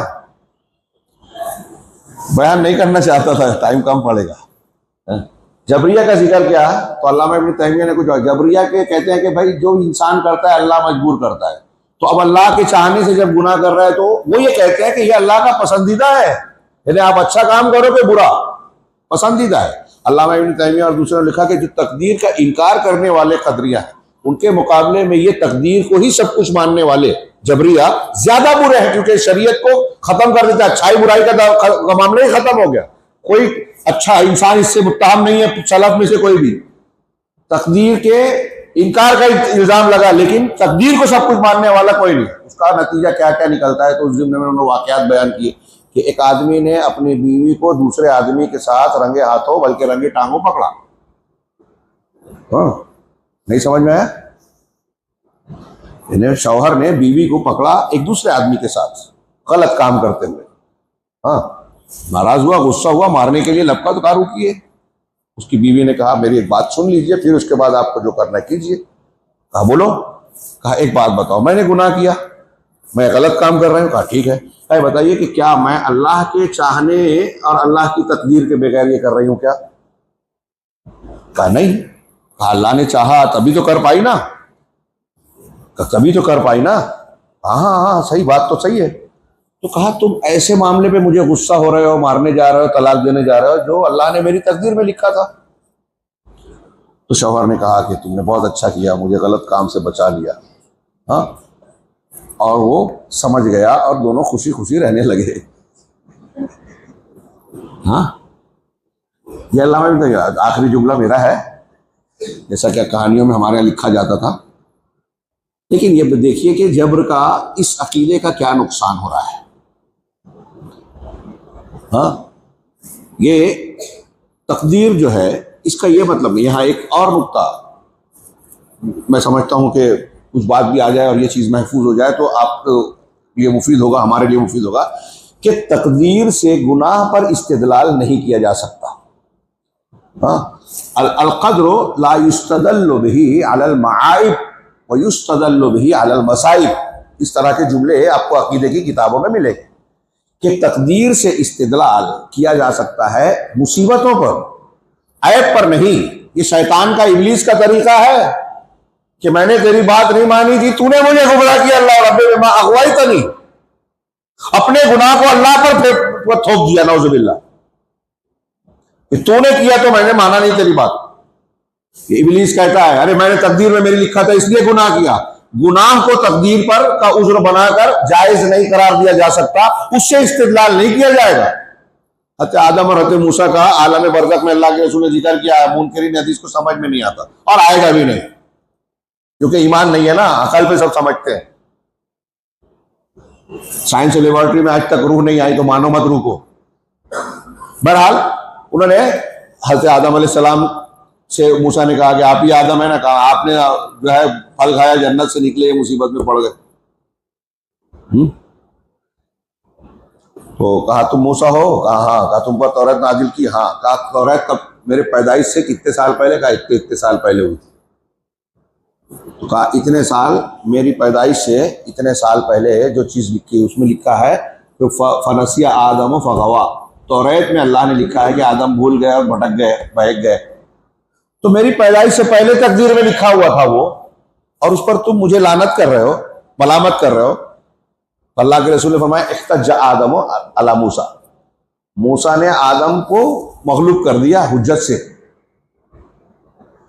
बयान नहीं करना चाहता था, टाइम कम पड़ेगा। जबरिया का जिक्र किया तो अल्लामा इब्न तैमिया ने कुछ, जबरिया के कहते हैं कि भाई जो इंसान करता है अल्लाह मजबूर करता है। तो अब अल्लाह के चाहने से जब गुनाह कर रहा है तो वो ये कहते हैं कि ये अल्लाह का पसंदीदा है, यानी आप अच्छा काम करोगे बुरा पसंदीदा है। अल्लामा इब्न तैमिया और दूसरों ने लिखा कि जो तकदीर का इनकार करने वाले कदरिया हैं, उनके मुकाबले में ये तकदीर को ही सब कुछ मानने वाले जबरिया ज्यादा बुरे हैं, क्योंकि शरीयत को खत्म कर देता है। अच्छाई बुराई का मामला ही खत्म हो गया, कोई अच्छा इंसान इससे मुत्तहम नहीं है सलफ में से कोई भी। तकदीर के इनकार का इल्जाम लगा, लेकिन तकदीर को सब कुछ मानने वाला कोई नहीं। उसका नतीजा क्या क्या निकलता है, तो उस दिन में उन्होंने वाकयात बयान किए कि एक आदमी ने अपनी बीवी को दूसरे आदमी के साथ रंगे हाथों बल्कि रंगे टांगों पकड़ा। हाँ, नहीं समझ में आया? इन्हें शौहर ने बीवी को पकड़ा एक दूसरे आदमी के साथ गलत काम करते हुए। हाँ, नाराज हुआ, गुस्सा हुआ, मारने के लिए लपका तो कारू किए। उसकी बीवी ने कहा मेरी एक बात सुन लीजिए, फिर उसके बाद आपको जो करना है कीजिए। कहा बोलो। कहा एक बात बताओ, मैंने गुनाह किया, मैं गलत काम कर रही हूँ। कहा ठीक है, अरे बताइए कि क्या मैं अल्लाह के चाहने और अल्लाह की तकदीर के बगैर ये कर रही हूँ क्या? कहा नहीं। कहा अल्लाह ने चाहा तभी तो कर पाई ना। तभी तो कर पाई ना। हाँ हाँ हाँ, सही बात तो सही है। तो तो कहा तुम ऐसे मामले पे मुझे गुस्सा हो रहे हो, मारने जा रहे हो, तलाक देने जा रहे हो, जो अल्लाह ने मेरी तकदीर में लिखा था। तो शौहर ने कहा कि तुमने बहुत अच्छा किया, मुझे गलत काम से बचा लिया। हाँ, और वो समझ गया और दोनों खुशी खुशी रहने लगे। हाँ, ये अल्लाह में भी आखिरी जुमला मेरा है, जैसा कि कहानियों में हमारे यहाँ लिखा जाता था। लेकिन ये देखिए कि जबर का इस अकीदे का क्या नुकसान हो रहा है। हाँ, ये तकदीर जो है इसका ये मतलब नहीं। यहाँ एक और नुक्ता मैं समझता हूँ कि कुछ बात भी आ जाए और ये चीज़ महफूज हो जाए तो आपको ये मुफीद होगा, हमारे लिए मुफीद होगा कि तकदीर से गुनाह पर इस्तिदलाल नहीं किया जा सकता। हाँ, अल-क़द्रु ला युस्तदल्लु बिही अलल मआइब व युस्तदल्लु बिही अलल मसाइब। इस तरह के जुमले आपको अकीदे की किताबों में मिलेंगे कि तकदीर से इस्तिदलाल किया जा सकता है मुसीबतों पर, ऐब पर नहीं। ये शैतान का, इब्लीस का तरीका है कि मैंने तेरी बात नहीं मानी थी, तूने मुझे गुमराह किया, अल्लाह रब्बे बिमा अग़वैतनी, अपने गुनाह को अल्लाह पर थोप दिया, नौज़ुबिल्लाह, तूने किया तो मैंने माना नहीं तेरी बात। ये इब्लीस कहता है अरे मैंने तकदीर में मेरी लिखा था इसलिए गुनाह किया। गुनाह को तकदीर पर का उज़्र बनाकर जायज नहीं करार दिया जा सकता, उससे इस्तिदलाल नहीं किया जाएगा। हज़रत आदम और हज़रत मूसा का आलम बरज़ख में अल्लाह के रसूल ने जिक्र किया है, मुनकिरीन हदीस को समझ में नहीं आता और आएगा भी नहीं, क्योंकि ईमान नहीं है ना, अकल पे सब समझते हैं। साइंस लेबोरेटरी में आज तक रूह नहीं आई तो मानो मत रूह को। बहरहाल उन्होंने हज़रत आदम अलैहिस्सलाम से मूसा ने कहा कि आप ही आदम है ना, कहा आपने जो है फल खाया, जन्नत से निकले, मुसीबत में पड़ गए। तो कहा तुम मूसा हो? कहा हाँ। कहा तुम पर तौरात नाजिल की? हाँ। कहा तौरात कब? मेरे पैदाइश से कितने साल पहले? कहा इतने साल पहले हुई थी। तो कहा इतने साल, मेरी पैदाइश से इतने साल पहले जो चीज़ लिखी है उसमें लिखा है तो फनसिया आदम फगवा, तौरात में अल्लाह ने लिखा है कि आदम भूल गए और भटक गए, बहक गए। तो मेरी पैदाइश से पहले तकदीर में लिखा हुआ था वो, और उस पर तुम मुझे लानत कर रहे हो, मलामत कर रहे हो। अल्लाह के रसूल ने फरमाया इख्तज्जा आदम अला मूसा, मूसा ने आदम को मगलूब कर दिया हुज्जत से।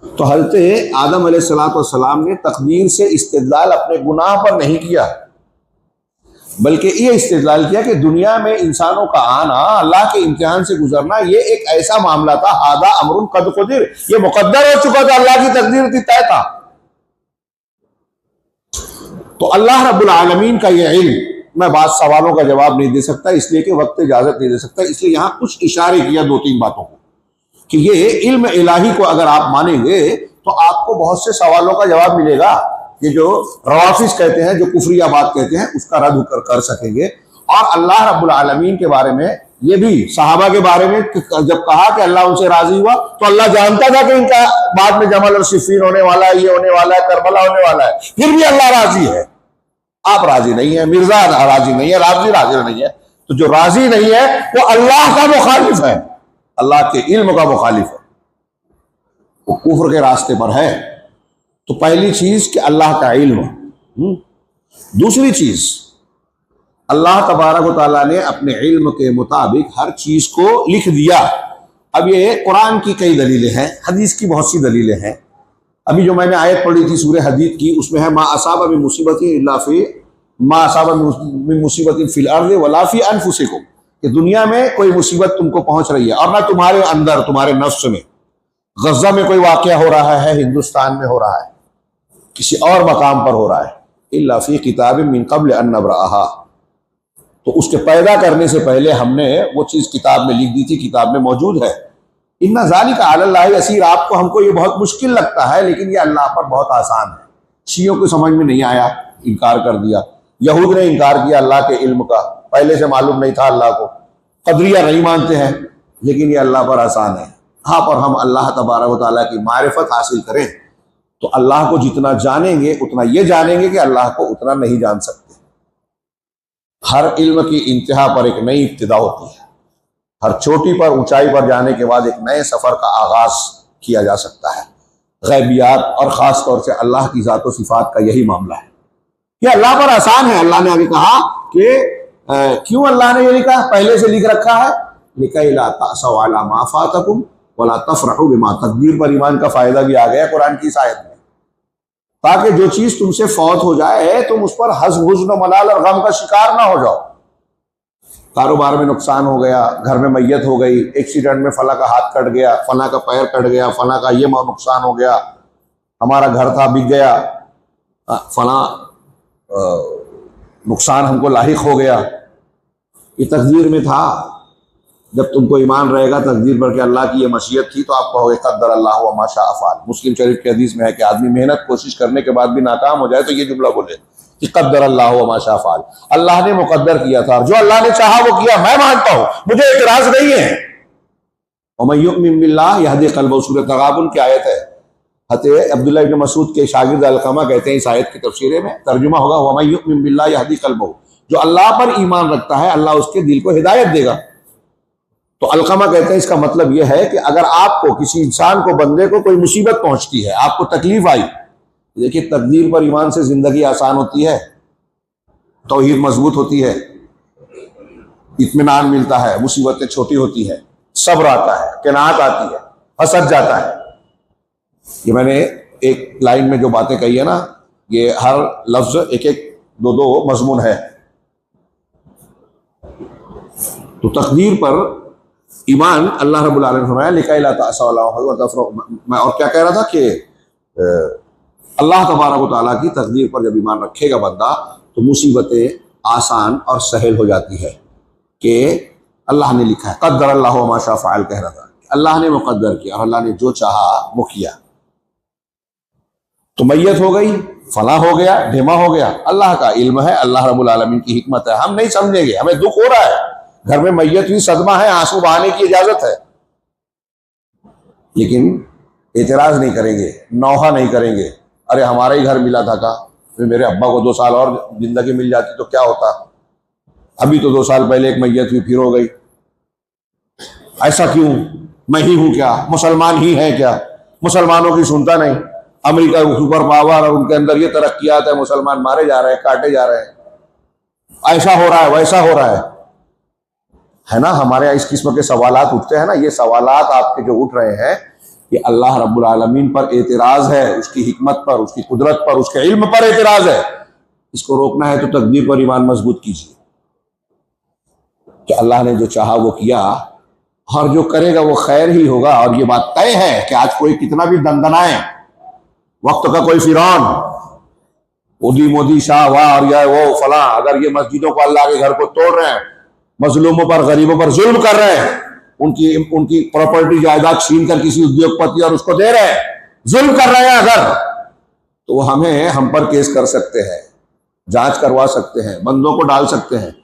तो हज़रत आदम अलैहिस्सलाम ने तकदीर से इस्तिदलाल अपने गुनाह पर नहीं किया, बल्कि ये इस्तिदलाल किया कि दुनिया में इंसानों का आना, अल्लाह के इम्तिहान से गुजरना, ये एक ऐसा मामला था, हादा अमरुन कद क़ुदिर, ये मुक़द्दर हो चुका था, अल्लाह की तकदीर थी, तय था। तो अल्लाह रब्बुल आलमीन का ये इल्म, मैं बात सवालों का जवाब नहीं दे सकता इसलिए कि वक्त इजाजत नहीं दे सकता, इसलिए यहां कुछ इशारे किया दो तीन बातों को कि ये इल्म इलाही को अगर आप मानेंगे तो आपको बहुत से सवालों का जवाब मिलेगा। ये जो रवाफिज कहते हैं, जो कुफरिया बात कहते हैं, उसका रद्द कर सकेंगे। और अल्लाह रब्बुल आलमीन के बारे में, ये भी सहाबा के बारे में जब कहा कि अल्लाह उनसे राजी हुआ, तो अल्लाह जानता था कि इनका बाद में जमल और सिफ़ीन होने वाला है, ये होने वाला है, करबला होने वाला है, फिर भी अल्लाह राजी है। आप राजी नहीं है, मिर्जा राजी नहीं है, राजी नहीं है, तो जो राजी नहीं है वो अल्लाह का मुखालिफ है, अल्लाह के इल्म का मुखालिफ है, वो कुफ्र के रास्ते पर है। तो पहली चीज कि अल्लाह का इल्म। दूसरी चीज, अल्लाह तबारक व तआला ने अपने इल्म के मुताबिक हर चीज को लिख दिया। अब ये कुरान की कई दलीलें हैं, हदीस की बहुत सी दलीलें हैं। अभी जो मैंने आयत पढ़ी थी सूरह हदीद की, उसमें है मा असाबा मिन मुसीबतिन इल्ला फी मा असाबा मिन मुसीबतिन फिल अर्दि वला फी अनफुसिकुम, कि दुनिया में कोई मुसीबत तुमको पहुंच रही है और ना तुम्हारे अंदर, तुम्हारे नफ्स में। गज़ा में कोई वाक़या हो रहा है, हिंदुस्तान में हो रहा है, किसी और मकाम पर हो रहा है, इल्ला फी किताबिन मिन क़ब्ल अन नब्रअहा, तो उसके पैदा करने से पहले हमने वो चीज़ किताब में लिख दी थी, किताब में मौजूद है। इन्ना ज़ालिका अलल्लाहि यसीर, आपको हमको ये बहुत मुश्किल लगता है, लेकिन ये अल्लाह पर बहुत आसान है। शियों को समझ में नहीं आया, इनकार कर दिया। यहूद ने इनकार किया अल्लाह के इल्म का, पहले से मालूम नहीं था अल्लाह को। कदरिया नहीं मानते हैं, लेकिन ये अल्लाह पर आसान है। हाँ, पर हम अल्लाह तबारक व तआला की मारिफत हासिल करें तो अल्लाह को जितना जानेंगे उतना ये जानेंगे कि अल्लाह को उतना नहीं जान सकते। हर इल्म की इंतहा पर एक नई इब्तिदा होती है, हर चोटी पर, ऊंचाई पर जाने के बाद एक नए सफर का आगाज किया जा सकता है। गैबियात और खास तौर से अल्लाह की ज़ात व सिफात का यही मामला है। ये अल्लाह पर आसान है। अल्लाह ने अभी कहा कि क्यों अल्लाह ने ये लिखा, पहले से लिख रखा है, लिकाई ला तासौ अला मा फातकुम वला तफरहू बिमा, तकदीर पर ईमान का फायदा भी आ गया कुरान की इस आयत में, ताकि जो चीज तुमसे फौत हो जाए तुम उस पर हज़्न हुज़्न मलाल और गम का शिकार ना हो जाओ। कारोबार में नुकसान हो गया, घर में मैयत हो गई, एक्सीडेंट में फला का हाथ कट गया, फला का पैर कट गया, फला का ये नुकसान हो गया, हमारा घर था बिक गया, फला नुकसान हमको लाहिक हो गया, ये तकदीर में था। जब तुमको ईमान रहेगा तकदीर पर कि अल्लाह की ये मशीयत थी, तो आप कहोगे क़द्दर अल्लाह व मा शाअ फ़अल। मुस्लिम शरीफ की हदीस में है कि आदमी मेहनत कोशिश करने के बाद भी नाकाम हो जाए तो ये जुमला बोले कि क़द्दर अल्लाह व मा शाअ फ़अल, अल्लाह ने मुक़द्दर किया था, जो अल्लाह ने चाहा वो किया। मैं मानता हूँ, मुझे एतराज नहीं है। वमन युमिन बिल्लाह यहदी क़ल्बहु, सूरह तग़ाबुन की आयत है। हज़रत अब्दुल्लाह इब्न मसूद के शागिर्द अलक़मा कहते हैं इस आयत की तफसीर में, तर्जुमा होगा वमन युमिन बिल्लाह यहदी क़ल्बहु, जो अल्लाह पर ईमान रखता है अल्लाह उसके दिल को हिदायत देगा। तो अलक़मा कहते हैं इसका मतलब यह है कि अगर आपको किसी इंसान को, बंदे को कोई मुसीबत पहुंचती है, आपको तकलीफ आई, देखिए तकदीर पर ईमान से जिंदगी आसान होती है, तौहीद मजबूत होती है, इत्मीनान मिलता है, मुसीबतें छोटी होती है, सब्र आता है, क़नाअत आती है, हसद जाता है। ये मैंने एक लाइन में जो बातें कही है ना, ये हर लफ्ज एक एक दो दो मजमून है। तो तकदीर पर ईमान अल्लाह रब्बुल आलमीन ने फरमाया लिकाई ला तासौ अला मा फातकुम। मैं और क्या कह रहा था कि अल्लाह तबारक व तआला की तकदीर पर जब ईमान रखेगा बंदा तो मुसीबतें आसान और सहल हो जाती है कि अल्लाह ने लिखा है। क़द्दर अल्लाह व मा शाअ फ़अल कह रहा था, अल्लाह ने मुक़द्दर किया और अल्लाह ने जो चाहा वो किया। तो मैयत हो गई, फला हो गया, ढेमा हो गया, अल्लाह का इल्म है, अल्लाह रब्बुल आलमीन की हिकमत है। हम नहीं समझेंगे, हमें दुख हो रहा है, घर में मैयत हुई, सदमा है, आंसू बहाने की इजाजत है, लेकिन एतराज नहीं करेंगे, नौहा नहीं करेंगे। अरे हमारा ही घर मिला था का, मेरे अब्बा को 2 साल और जिंदगी मिल जाती तो क्या होता, अभी तो 2 साल पहले एक मैयत हुई फिर हो गई, ऐसा क्यों, मैं ही हूं क्या, मुसलमान ही है क्या, मुसलमानों की सुनता नहीं, अमेरिका सुपर पावर और उनके अंदर ये तरक्कियात है, मुसलमान मारे जा रहे हैं, काटे जा रहे हैं, ऐसा हो रहा है, वैसा हो रहा है ना। हमारे यहाँ इस किस्म के सवालात उठते हैं ना, ये सवालात आपके जो उठ रहे हैं ये अल्लाह रब्बुल आलमीन पर एतराज है, उसकी हिकमत पर, उसकी कुदरत पर, उसके इल्म पर एतराज है। इसको रोकना है तो तकदीर पर ईमान मजबूत कीजिए कि अल्लाह ने जो चाहा वो किया और जो करेगा वो खैर ही होगा। और ये बात तय है कि आज कोई कितना भी दंदनाए, वक्त का कोई फिरौन, मोदी मोदी शाह वाह और यह वो फला, अगर ये मस्जिदों को, अल्लाह के घर को तोड़ रहे हैं, मजलूमों पर, गरीबों पर जुल्म कर रहे हैं, उनकी प्रॉपर्टी जायदाद छीन कर किसी उद्योगपति और उसको दे रहे हैं, जुल्म कर रहे हैं, अगर तो वो हम पर केस कर सकते हैं, जांच करवा सकते हैं, बंदों को डाल सकते हैं,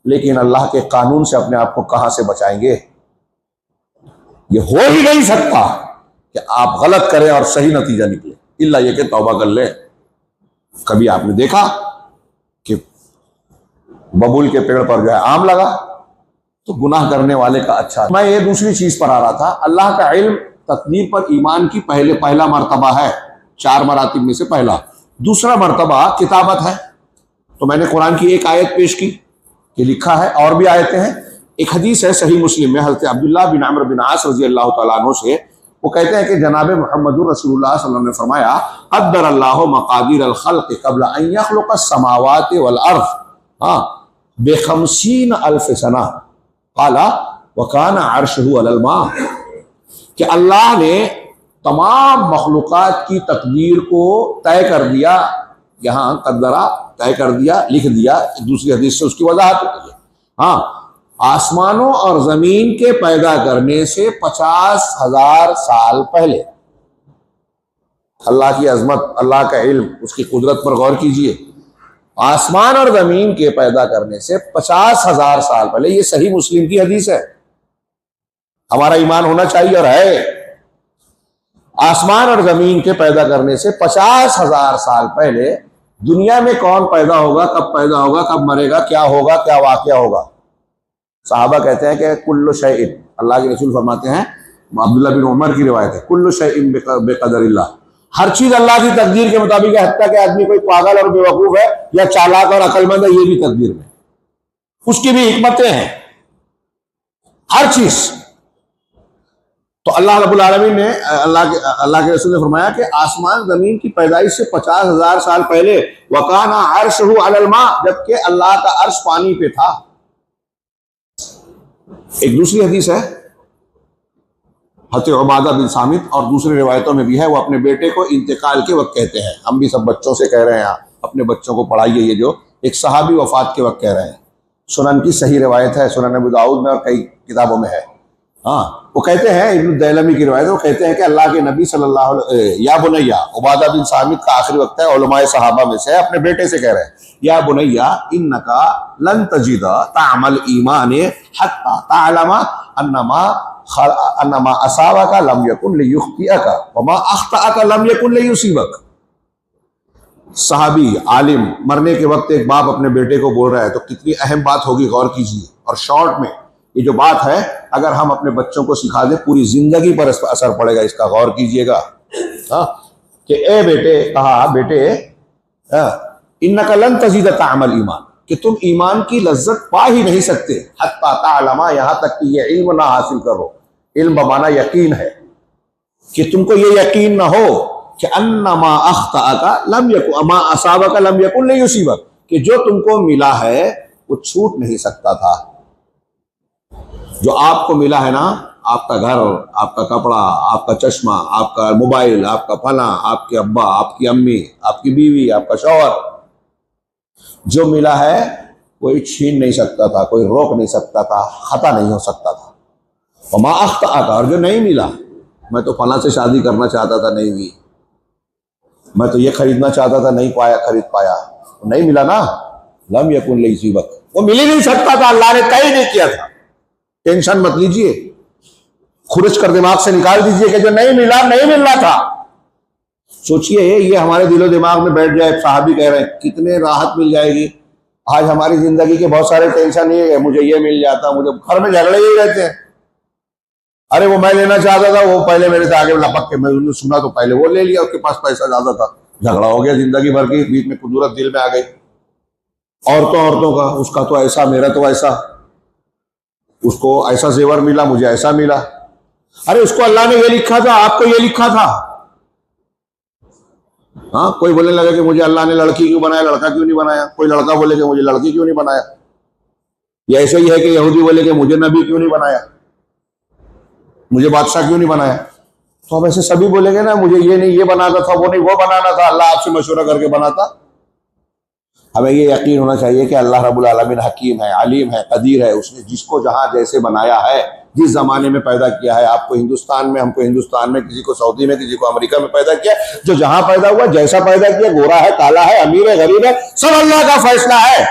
लेकिन अल्लाह के कानून से अपने आप को कहां से बचाएंगे। ये हो ही नहीं सकता कि आप गलत करें और सही नतीजा निकले, इल्ला ये कि तौबा कर ले। कभी आपने देखा कि बबूल के पेड़ पर जो है आम लगा, तो गुनाह करने वाले का अच्छा। मैं ये दूसरी चीज पर आ रहा था, अल्लाह का इल्म तकदीर पर ईमान की पहला मर्तबा है, 4 मरातिब में से पहला। दूसरा मर्तबा किताबत है। तो मैंने कुरान की एक आयत पेश की कि लिखा है, और भी आयतें हैं। एक हदीस है सही मुस्लिम में, हज़रत अब्दुल्लाह बिन अम्र बिन आस रज़ी अल्लाह तआला अन्हु से, वो कहते हैं कि जनाब मुहम्मदुर रसूलुल्लाह सल्लल्लाहु अलैहि वसल्लम ने फरमाया, क़द्दर अल्लाहु मक़ादीर अल ख़ल्क़ क़ब्ल अन यख़्लुक़ अस-समावाति वल अर्ज़ बे-ख़म्सीन अल्फ़ सना क़ाला व काना अर्शुहु अलल मा, कि अल्लाह ने तमाम मखलूक़ात की तकदीर को तय कर दिया। यहाँ कद्दरा तय कर दिया, लिख दिया, दूसरी हदीस से उसकी वजाहत होती है। हाँ, आसमानों और जमीन के पैदा करने से 50,000 साल पहले। अल्लाह की अजमत, अल्लाह का इल्म, उसकी कुदरत पर गौर कीजिए। आसमान और जमीन के पैदा करने से 50,000 साल पहले, ये सही मुस्लिम की हदीस है। हमारा ईमान होना चाहिए और है। आसमान और जमीन के पैदा करने से 50,000 साल पहले दुनिया में कौन पैदा होगा, कब पैदा होगा, कब मरेगा, क्या होगा, क्या वाकया होगा। साहबा कहते हैं कि कुल्लु शैइन, अल्लाह के रसूल फरमाते हैं, अब्दुल्लाह बिन उमर की रिवायत है, कुल्लु शैइन बेक़दरिल्लाह, हर चीज अल्लाह की तकदीर के मुताबिक है। हत्ता कि आदमी कोई पागल और बेवकूफ है या चालाक और अक्लमंद है, ये भी तकदीर में। उसकी भी हिकमतें हैं, हर चीज। तो अल्लाह रब्बुल आलमीन ने, अल्लाह के रसूल ने फरमाया कि आसमान जमीन की पैदाइश से 50,000 साल पहले वकाना अर्शहु अलल मा, जबकि अल्लाह का अर्श पानी पे था। एक दूसरी हदीस है हज़रत उबादा बिन सामित, और दूसरी रिवायतों में भी है, वो अपने बेटे को इंतकाल के वक्त कहते हैं। हम भी सब बच्चों से कह रहे हैं, अपने बच्चों को पढ़ाइए, ये जो एक सहाबी वफात के वक्त कह रहे हैं। सुनन की सही रिवायत है, सुनन अबू दाऊद में और कई किताबों में है। हाँ, वो कहते हैं, इब्न दैलमी की रिवायत, वो कहते हैं कि अल्लाह के नबी सल्लल्लाहु अलैहि या बुनैया, उबादा बिन सामित का आखिरी वक्त है, उलमाए सहाबा में से, अपने बेटे से कह रहे हैं, या बुनैया इन्नका लन तजिदा तामल ईमान हत्ता तालमा अन्नमा असाबका लम यकुन लियुख्तिअका वमा अख्ताअका लम यकुन लियुसीबक। सहाबी आलिम मरने के वक्त एक बाप अपने बेटे को बोल रहा है, तो कितनी अहम बात होगी, गौर कीजिए। और शॉर्ट में ये जो बात है, अगर हम अपने बच्चों को सिखा दें, पूरी जिंदगी पर असर पड़ेगा इसका, गौर कीजिएगा। हाँ, कि ए बेटे, कहा बेटे इन्नका लन तज़ीद तामल ईमान, कि तुम ईमान की लज्जत पा ही नहीं सकते, हत्ता तालमा, यहां तक कि ये इल्म ना हासिल करो। इल्म बमाना यकीन है, कि तुमको ये यकीन ना हो कि अन्नमा अख्ताअका लम यकुन अमा असाबका लम यकुन लियुसीबक, कि जो तुमको मिला है वो छूट नहीं सकता था। जो आपको मिला है ना, आपका घर, आपका कपड़ा, आपका चश्मा, आपका मोबाइल, आपका फला, आपके अब्बा, आपकी अम्मी, आपकी बीवी, आपका शौहर, जो मिला है कोई छीन नहीं सकता था, कोई रोक नहीं सकता था, खता नहीं हो सकता था। वमा अख्ताअका, और जो नहीं मिला, मैं तो फला से शादी करना चाहता था, नहीं हुई, मैं तो ये खरीदना चाहता था, नहीं पाया, खरीद पाया, तो नहीं मिला ना, लम यकुन लियुसीबक, वो मिल ही नहीं सकता था, अल्लाह ने तय नहीं किया था। टेंशन मत लीजिए, खुरच कर दिमाग से निकाल दीजिए कि जो नहीं मिला, नहीं मिलना था। सोचिए, ये हमारे दिलो दिमाग में बैठ जाए। साहबी कह रहे हैं कितने राहत मिल जाएगी। आज हमारी जिंदगी के बहुत सारे टेंशन ये है, मुझे ये मिल जाता, मुझे, घर में झगड़े ही रहते हैं। अरे वो मैं लेना चाहता था, वो पहले मेरे से आगे लपक के, मैं उन्होंने सुना तो पहले वो ले लिया, उसके पास पैसा ज्यादा था, झगड़ा हो गया, जिंदगी भर की बीच में कुदूरत दिल में आ गई। औरतों का, उसका तो ऐसा, मेरा तो ऐसा, उसको ऐसा जेवर मिला, मुझे ऐसा मिला। अरे उसको अल्लाह ने ये लिखा था, आपको ये लिखा था। हाँ, कोई बोलने लगा कि मुझे अल्लाह ने लड़की क्यों बनाया, लड़का क्यों नहीं बनाया। कोई लड़का बोले कि मुझे लड़की क्यों नहीं बनाया। ये ऐसे ही है कि यहूदी बोले कि मुझे नबी क्यों नहीं बनाया, मुझे बादशाह क्यों नहीं बनाया। तो अब ऐसे सभी बोलेंगे ना, मुझे ये नहीं ये बनाना था, वो नहीं वो बनाना था, अल्लाह आपसे मशवरा करके बनाता। हमें ये यकीन होना चाहिए कि अल्लाह रब्बुल आलमीन हकीम है, अलीम है, कदीर है। उसने जिसको जहां जैसे बनाया है, जिस जमाने में पैदा किया है, आपको हिंदुस्तान में, हमको हिंदुस्तान में, किसी को सऊदी में, किसी को अमेरिका में पैदा किया, जो जहां पैदा हुआ, जैसा पैदा किया, गोरा है, काला है, अमीर है, गरीब है, सब अल्लाह का फैसला है।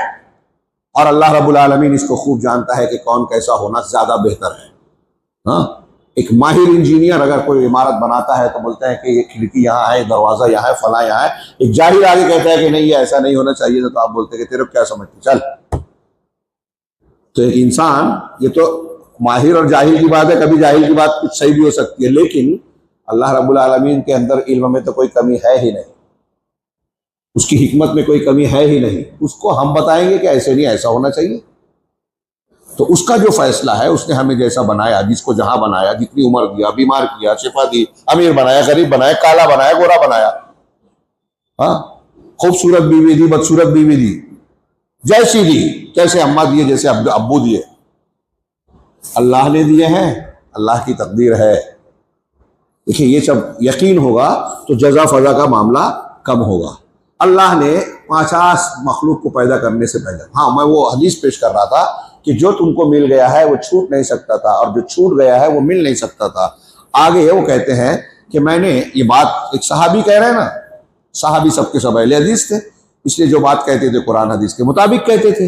और अल्लाह रब्बुल आलमीन इसको खूब जानता है कि कौन कैसा होना ज्यादा बेहतर है। हाँ, एक माहिर इंजीनियर अगर कोई इमारत बनाता है तो बोलते हैं कि ये खिड़की यहाँ है, दरवाजा यहाँ है, फला यहाँ है। एक जाहिल आगे कहता है कि नहीं, ये ऐसा नहीं होना चाहिए, तो आप बोलते हैं कि तेरे को क्या समझते, चल। तो एक इंसान, ये तो माहिर और जाहिल की बात है, कभी जाहिल की बात कुछ सही भी हो सकती है, लेकिन अल्लाह रब्बुल आलमीन के अंदर इल्म में तो कोई कमी है ही नहीं, उसकी हिकमत में कोई कमी है ही नहीं। उसको हम बताएंगे कि ऐसे नहीं, ऐसा होना चाहिए। तो उसका जो फैसला है, उसने हमें जैसा बनाया, जिसको जहां बनाया, जितनी उम्र दिया, बीमार किया, शिफा दी, अमीर बनाया, गरीब बनाया, काला बनाया, गोरा बनाया, हाँ, खूबसूरत बीवी दी, बदसूरत बीवी दी, जैसी दी, जैसे अम्मा दिए, जैसे अब्बू दिए, अल्लाह ने दिए हैं, अल्लाह की तकदीर है। देखिए, ये सब यकीन होगा तो जजा फजा का मामला कम होगा। अल्लाह ने 50 मखलूक को पैदा करने से पहले, हाँ, मैं वो हदीस पेश कर रहा था कि जो तुमको मिल गया है वो छूट नहीं सकता था, और जो छूट गया है वो मिल नहीं सकता था। आगे वो कहते हैं कि मैंने ये बात, एक सहाबी कह रहे हैं ना, सहाबी सबके सब अहले हदीस थे, इसलिए जो बात कहते थे कुरान हदीस के मुताबिक कहते थे।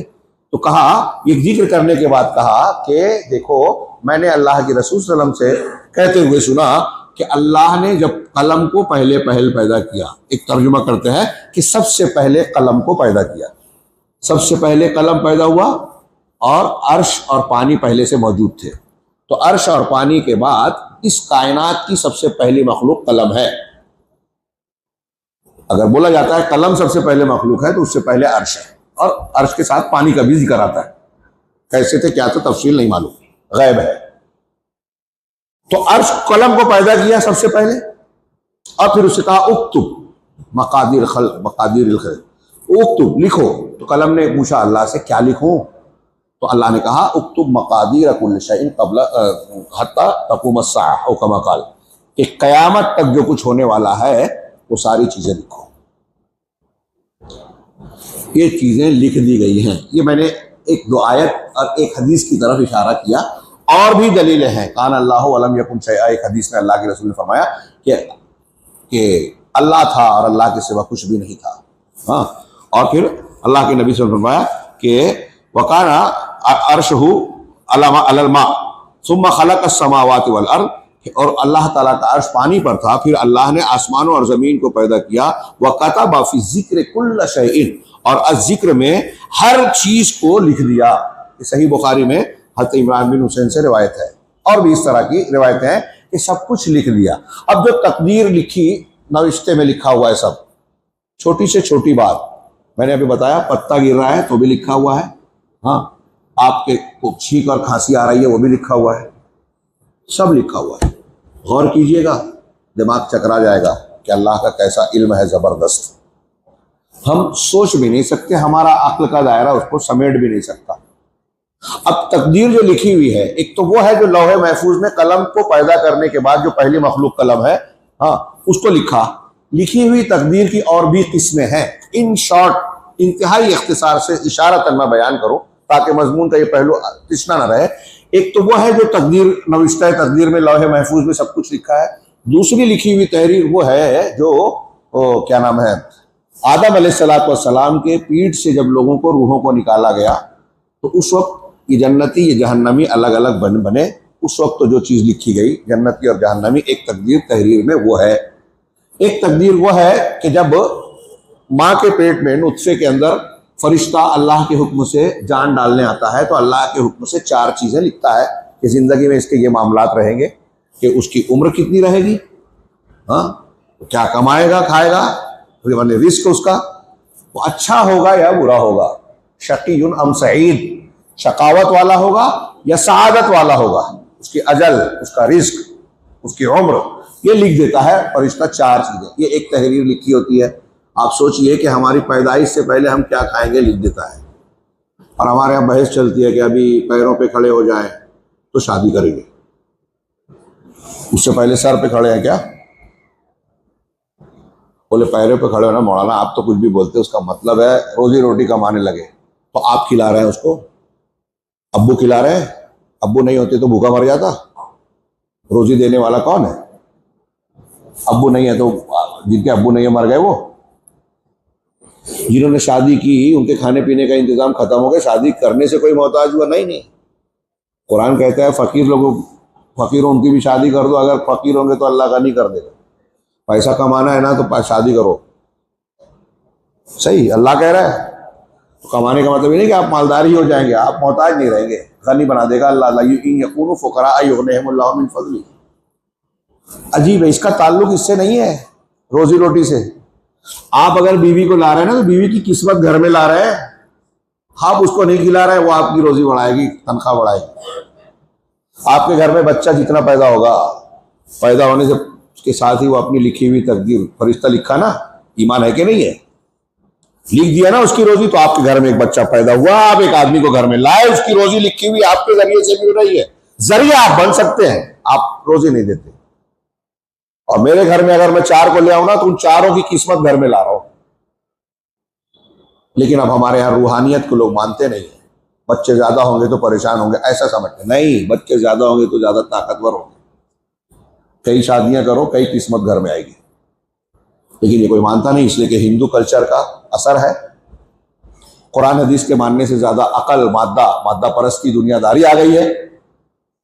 तो कहा, ये जिक्र करने के बाद कहा कि देखो, मैंने अल्लाह के रसूल सल्लल्लाहु अलैहि वसल्लम से कहते हुए सुना कि अल्लाह ने जब कलम को पहले पैदा किया, एक तर्जुमा करते हैं कि सबसे पहले कलम को पैदा किया, सबसे पहले कलम पैदा हुआ, और अर्श और पानी पहले से मौजूद थे। तो अर्श और पानी के बाद इस कायनात की सबसे पहली मखलूक कलम है। अगर बोला जाता है कलम सबसे पहले मखलूक है, तो उससे पहले अर्श है, और अर्श के साथ पानी का भी जिक्र आता है। कैसे थे क्या थे तफसील नहीं मालूम, गैब है। तो अर्श कलम को पैदा किया सबसे पहले, और फिर उससे कहा उक्तुब मकादिर खल मकादिर उक्तुब लिखो। तो कलम ने पूछा अल्लाह से क्या लिखूं? तो अल्लाह ने कहा उक्तुब मकादिर कुल्ल शैइन क़ब्ल हत्ता तक़ूम अस्साअह औ कमा क़ाल, कि क़यामत तक जो कुछ होने वाला है वो सारी चीजें लिखो। ये चीजें लिख दी गई हैं। ये मैंने एक दो आयत और एक हदीस की तरफ इशारा किया, और भी दलीलें हैं। कान अल्लाह वलम यकुन शैआ, एक हदीस में अल्लाह के रसूल ने फरमाया कि अल्लाह था और अल्लाह के सिवा कुछ भी नहीं था। हाँ, और फिर अल्लाह के नबी से फरमाया कि वकाना अर्शहु अलल मा सुम्मा खलक़ अस्समावाति वल अर्द, और अल्लाह ताला का अर्श पानी पर था, फिर अल्लाह ने आसमानों और जमीन को पैदा किया। व कतबा फी ज़िक्र कुल्ल शैइन, और अज़िक्र में हर चीज को लिख दिया। सही बुखारी में हज़रत इमरान बिन हुसैन से रिवायत है, और भी इस तरह की रिवायतें हैं कि सब कुछ लिख दिया। अब जो तकदीर लिखी, नविश्ते में लिखा हुआ है सब, छोटी से छोटी बात मैंने अभी बताया, पत्ता गिर रहा है तो भी लिखा हुआ है। हाँ, आपके को छींक और खांसी आ रही है वो भी लिखा हुआ है, सब लिखा हुआ है। गौर कीजिएगा, दिमाग चकरा जाएगा कि अल्लाह का कैसा इल्म है जबरदस्त। हम सोच भी नहीं सकते, हमारा अक्ल का दायरा उसको समेट भी नहीं सकता। अब तकदीर जो लिखी हुई है, एक तो वो है जो लौहे महफूज में कलम को पैदा करने के बाद जो पहली मखलूक कलम है, हाँ, उसको लिखा। लिखी हुई तकदीर की और भी किस्में हैं। इन शॉर्ट इंतहाई इख्तिसार से इशारतन मैं बयान करूं ताकि मजमून का ये पहलू तिश्ना न रहे। एक तो वो है जो तकदीर नविश्ता तकदीर में लौहे महफूज में सब कुछ लिखा है। दूसरी लिखी हुई तहरीर वो है जो क्या नाम है, आदम अलैहिस्सलाम के पीठ से जब लोगों को रूहों को निकाला गया तो उस वक्त ये जन्नती ये जहन्नमी अलग अलग बने। उस वक्त तो जो चीज़ लिखी गई जन्नती और जहन्नमी, एक तकदीर तहरीर में वो है। एक तकदीर वो है कि जब माँ के पेट में नुत्फे के अंदर फरिश्ता अल्लाह के हुक्म से जान डालने आता है तो अल्लाह के हुक्म से 4 चीज़ें लिखता है कि ज़िंदगी में इसके ये मामलात रहेंगे, कि उसकी उम्र कितनी रहेगी, हाँ, क्या कमाएगा खाएगा, मैंने रिस्क उसका वो अच्छा होगा या बुरा होगा, शकीयुन अम सईद, शकावत वाला होगा या सआदत वाला होगा, उसकी अजल, उसका रिस्क, उसकी उम्र, ये लिख देता है फरिश्ता 4 चीज़ें। ये एक तहरीर लिखी होती है। आप सोचिए कि हमारी पैदाइश से पहले हम क्या खाएंगे लिख देता है। और हमारे यहाँ बहस चलती है कि अभी पैरों पे खड़े हो जाएं तो शादी करेंगे, उससे पहले सर पे खड़े हैं क्या? बोले पैरों पे खड़े होना मौलाना, आप तो कुछ भी बोलते, उसका मतलब है रोजी रोटी कमाने लगे। तो आप खिला रहे हैं उसको, अब्बू खिला रहे हैं, अब्बू नहीं होते तो भूखा मर जाता। रोजी देने वाला कौन है? अब्बू नहीं है तो जिनके अब्बू नहीं है मर गए वो। जिन्होंने शादी की उनके खाने पीने का इंतजाम खत्म हो गया, शादी करने से कोई मोहताज हुआ नहीं। कुरान कहता है फकीर लोगों, फकीर उनकी भी शादी कर दो, अगर फकीर होंगे तो अल्लाह गनी कर देगा। पैसा कमाना है ना तो शादी करो, सही अल्लाह कह रहा है। तो कमाने का मतलब ये नहीं कि आप मालदार ही हो जाएंगे, आप मोहताज नहीं रहेंगे, गनी बना देगा अल्लाह। यकूनु फुकरा युगनिहिमुल्लाहु मिन फज़ली। अजीब है, इसका ताल्लुक इससे नहीं है, रोजी रोटी से। आप अगर बीवी को ला रहे हैं ना तो बीवी की किस्मत घर में ला रहे हैं, आप उसको नहीं खिला रहे हैं, वो आपकी रोजी बढ़ाएगी, तनख्वाह बढ़ाएगी। आपके घर में बच्चा जितना पैदा होगा, पैदा होने से उसके साथ ही वो अपनी लिखी हुई तकदीर, फरिश्ता लिखा ना, ईमान है कि नहीं है, लिख दिया ना उसकी रोजी। तो आपके घर में एक बच्चा पैदा हुआ, आप एक आदमी को घर में लाए, उसकी रोजी लिखी हुई आपके जरिए से मिल रही है। जरिए आप बन सकते हैं, आप रोजी नहीं देते। और मेरे घर में अगर मैं 4 को ले आऊं ना तो उन 4 की किस्मत घर में ला रहा हूं। लेकिन अब हमारे यहाँ रूहानियत को लोग मानते नहीं है। बच्चे ज्यादा होंगे तो परेशान होंगे ऐसा समझते नहीं, बच्चे ज्यादा होंगे तो ज्यादा ताकतवर होंगे। कई शादियां करो, कई किस्मत घर में आएगी। लेकिन ये कोई मानता नहीं, इसलिए कि हिंदू कल्चर का असर है। कुरान हदीस के मानने से ज्यादा अकल, मादा परस्त की दुनियादारी आ गई है।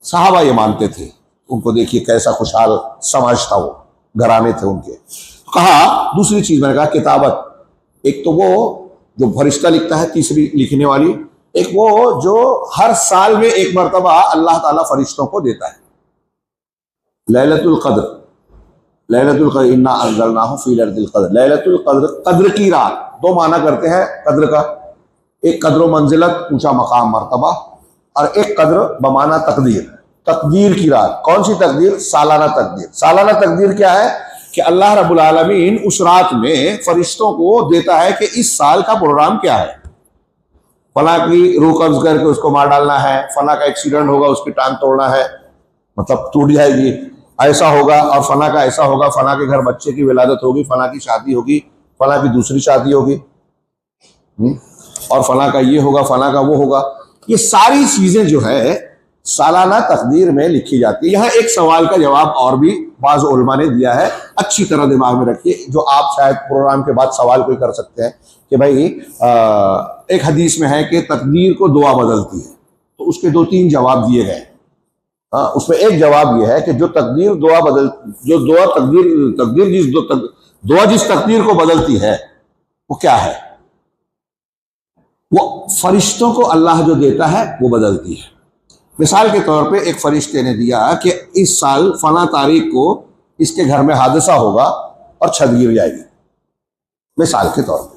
साहबा ये मानते थे, उनको देखिए कैसा खुशहाल समाज था, वो घराने थे उनके। कहा दूसरी चीज मैंने कहा किताबत। एक तो वो जो फरिश्ता लिखता है, तीसरी लिखने वाली, एक वो जो हर साल में एक मरतबा अल्लाह ताला फरिश्तों को देता है। लैलतुल क़द्र, लैलतुल क़द्र इन्ना अंज़लनाहु फ़ी लैलतिल क़द्र। लैलतुल क़द्र, कद्र की रात, 2 माना करते हैं कद्र का। एक कद्र मंजिलत, ऊंचा मकाम मरतबा, और एक कद्र बमाना तकदीर, तकदीर की रात। कौन सी तकदीर? सालाना तकदीर। सालाना तकदीर क्या है कि अल्लाह रब्बुल आलमीन उस रात में फरिश्तों को देता है कि इस साल का प्रोग्राम क्या है। फला की रूह कब्ज करके उसको मार डालना है, फला का एक्सीडेंट होगा उसकी टांग तोड़ना है, मतलब टूट जाएगी, ऐसा होगा, और फला का ऐसा होगा, फला के घर बच्चे की विलादत होगी, फला की शादी होगी, फला की दूसरी शादी होगी, और फला का ये होगा, फला का वो होगा। ये सारी चीजें जो है सालाना तकदीर में लिखी जाती है। यहाँ एक सवाल का जवाब और भी बाज़ उलमा ने दिया है, अच्छी तरह दिमाग में रखिए, जो आप शायद प्रोग्राम के बाद सवाल कोई कर सकते हैं कि भाई एक हदीस में है कि तकदीर को दुआ बदलती है, तो उसके 2-3 जवाब दिए गए। उसमें एक जवाब यह है कि जो तकदीर दुआ बदल जो दुआ तकदीर तकदीर जिस दुआ जिस तकदीर को बदलती है वो क्या है? वो फरिश्तों को अल्लाह जो देता है वो बदलती है। मिसाल के तौर पे एक फरिश्ते ने दिया कि इस साल फला तारीख को इसके घर में हादसा होगा और छत गिर जाएगी। मिसाल के तौर पे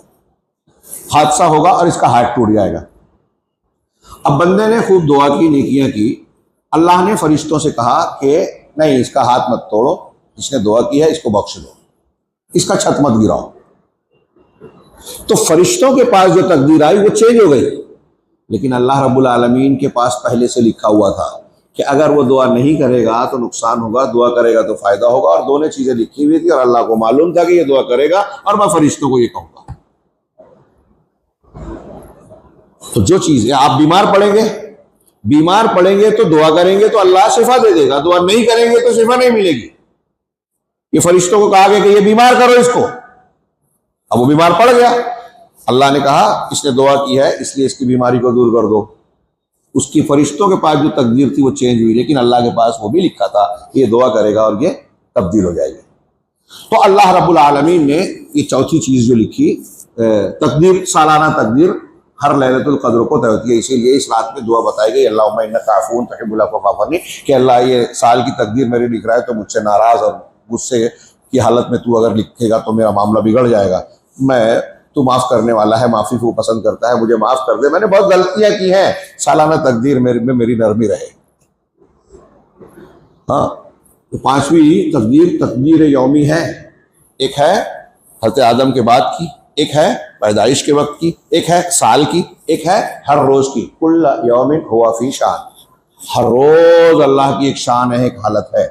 हादसा होगा और इसका हाथ टूट जाएगा। अब बंदे ने खूब दुआ की, नेकियां की, अल्लाह ने फरिश्तों से कहा कि नहीं, इसका हाथ मत तोड़ो, इसने दुआ की है, इसको बख्श दो, इसका छत मत गिराओ। तो फरिश्तों के पास जो तकदीर आई वो चेंज हो गई, लेकिन अल्लाह रब्बुल आलमीन के पास पहले से लिखा हुआ था कि अगर वो दुआ नहीं करेगा तो नुकसान होगा, दुआ करेगा तो फायदा होगा, और दोनों चीजें लिखी हुई थी और अल्लाह को मालूम था कि ये दुआ करेगा और मैं फरिश्तों को ये कहूंगा। तो जो चीज है, आप बीमार पड़ेंगे तो दुआ करेंगे तो अल्लाह शिफा दे देगा, दुआ नहीं करेंगे तो शिफा नहीं मिलेगी। ये फरिश्तों को कहा गया कि ये बीमार करो इसको, अब वो बीमार पड़ गया, अल्लाह ने कहा इसने दुआ की है इसलिए इसकी बीमारी को दूर कर दो। उसकी फरिश्तों के पास जो तकदीर थी वो चेंज हुई, लेकिन अल्लाह के पास वो भी लिखा था कि ये दुआ करेगा और ये तब्दील हो जाएगी। तो अल्लाह रब्बुल आलमीन ने ये चौथी चीज जो लिखी, तकदीर, सालाना तकदीर हर लैलतुल कद्र को तय होती है, इसीलिए इस रात में दुआ बताई गई, अल्लाहुम्मा इन्नका अफ़ून तुहिब्बुल अफ़्व फ़अफ़ू अन्नी, कि अल्लाह ये साल की तकदीर मेरी लिख रहा है तो मुझसे नाराज और गुस्से की हालत में तू अगर लिखेगा तो मेरा मामला बिगड़ जाएगा। तू माफ़ करने वाला है, माफ़ी को पसंद करता है, मुझे माफ़ कर दे, मैंने बहुत गलतियां की हैं, सालाना तकदीर में मेरी नरमी रहे। हाँ, तो 5वीं तकदीर तकदीर यौमी है। एक है हज़रत आदम के बाद की, एक है पैदाइश के वक्त की, एक है साल की, एक है हर रोज की। कुल्ल यौमिन हुवा फी शान, हर रोज अल्लाह की एक शान है, एक हालत है।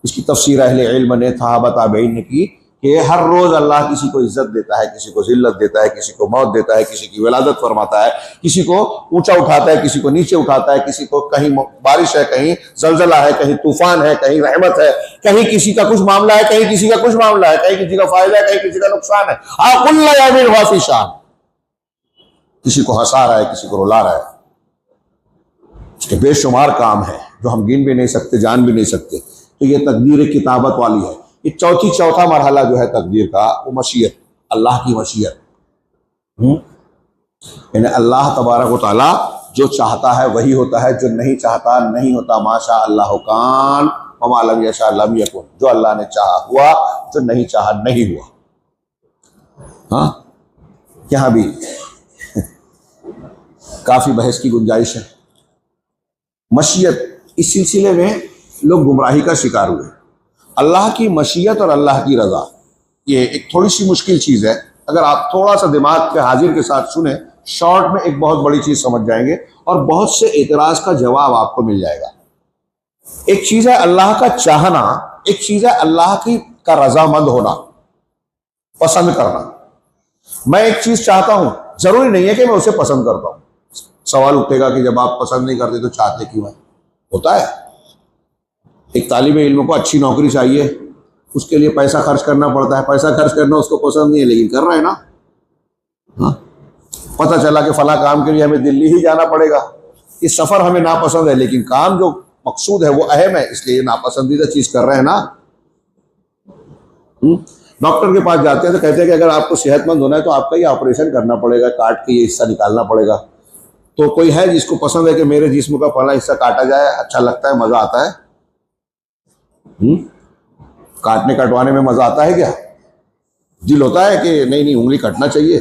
इसकी तफसीर अहले इल्म ने, सहाबा ताबईन ने की कि हर रोज अल्लाह किसी को इज्जत देता है, किसी को जिल्लत देता है, किसी को मौत देता है, किसी की विलादत फरमाता है, किसी को ऊंचा उठाता है, किसी को नीचे उठाता है, किसी को कहीं बारिश है, कहीं जलजला है, कहीं तूफान है, कहीं रहमत है, कहीं किसी का कुछ मामला है, कहीं किसी का कुछ मामला है, कहीं किसी का फायदा है, कहीं किसी का नुकसान है। किसी को हंसा रहा है, किसी को रुला रहा है, उसके बेशुमार काम है जो हम गिन भी नहीं सकते, जान भी नहीं सकते। तो ये तकदीर किताबत वाली है। ये चौथा मरहला जो है तकदीर का, वो मशीयत, अल्लाह की मशीयत। यानी अल्लाह तबारक व तआला जो चाहता है वही होता है, जो नहीं चाहता नहीं होता। माशा अल्लाह कान वमा लम यशा लम यकुन, जो अल्लाह ने चाहा हुआ, जो नहीं चाहा नहीं हुआ। हाँ, यहाँ भी काफी बहस की गुंजाइश है। मशीयत, इस सिलसिले में लोग गुमराही का शिकार हुए। अल्लाह की मशीयत और अल्लाह की रजा, ये एक थोड़ी सी मुश्किल चीज है। अगर आप थोड़ा सा दिमाग के हाजिर के साथ सुने, शॉर्ट में एक बहुत बड़ी चीज समझ जाएंगे और बहुत से एतराज का जवाब आपको मिल जाएगा। एक चीज है अल्लाह का चाहना, एक चीज है अल्लाह की का रजामंद होना, पसंद करना। मैं एक चीज चाहता हूं, जरूरी नहीं है कि मैं उसे पसंद करता हूं। सवाल उठेगा कि जब आप पसंद नहीं करते तो चाहते क्यों है? होता है, एक तालिबे इल्म को अच्छी नौकरी चाहिए, उसके लिए पैसा खर्च करना पड़ता है, पैसा खर्च करना उसको पसंद नहीं है लेकिन कर रहा है ना। हाँ, पता चला कि फला काम के लिए हमें दिल्ली ही जाना पड़ेगा, इस सफर हमें नापसंद है लेकिन काम जो मकसूद है वो अहम है, इसलिए नापसंदीदा चीज कर रहे हैं ना। डॉक्टर के पास जाते हैं तो कहते हैं कि अगर आपको सेहतमंद होना है तो आपका ये ऑपरेशन करना पड़ेगा, काट के ये हिस्सा निकालना पड़ेगा। तो कोई है जिसको पसंद है कि मेरे जिस्म का फला हिस्सा काटा जाए, अच्छा लगता है, मजा आता है? काटने कटवाने में मजा आता है क्या? दिल होता है कि नहीं नहीं उंगली कटना चाहिए,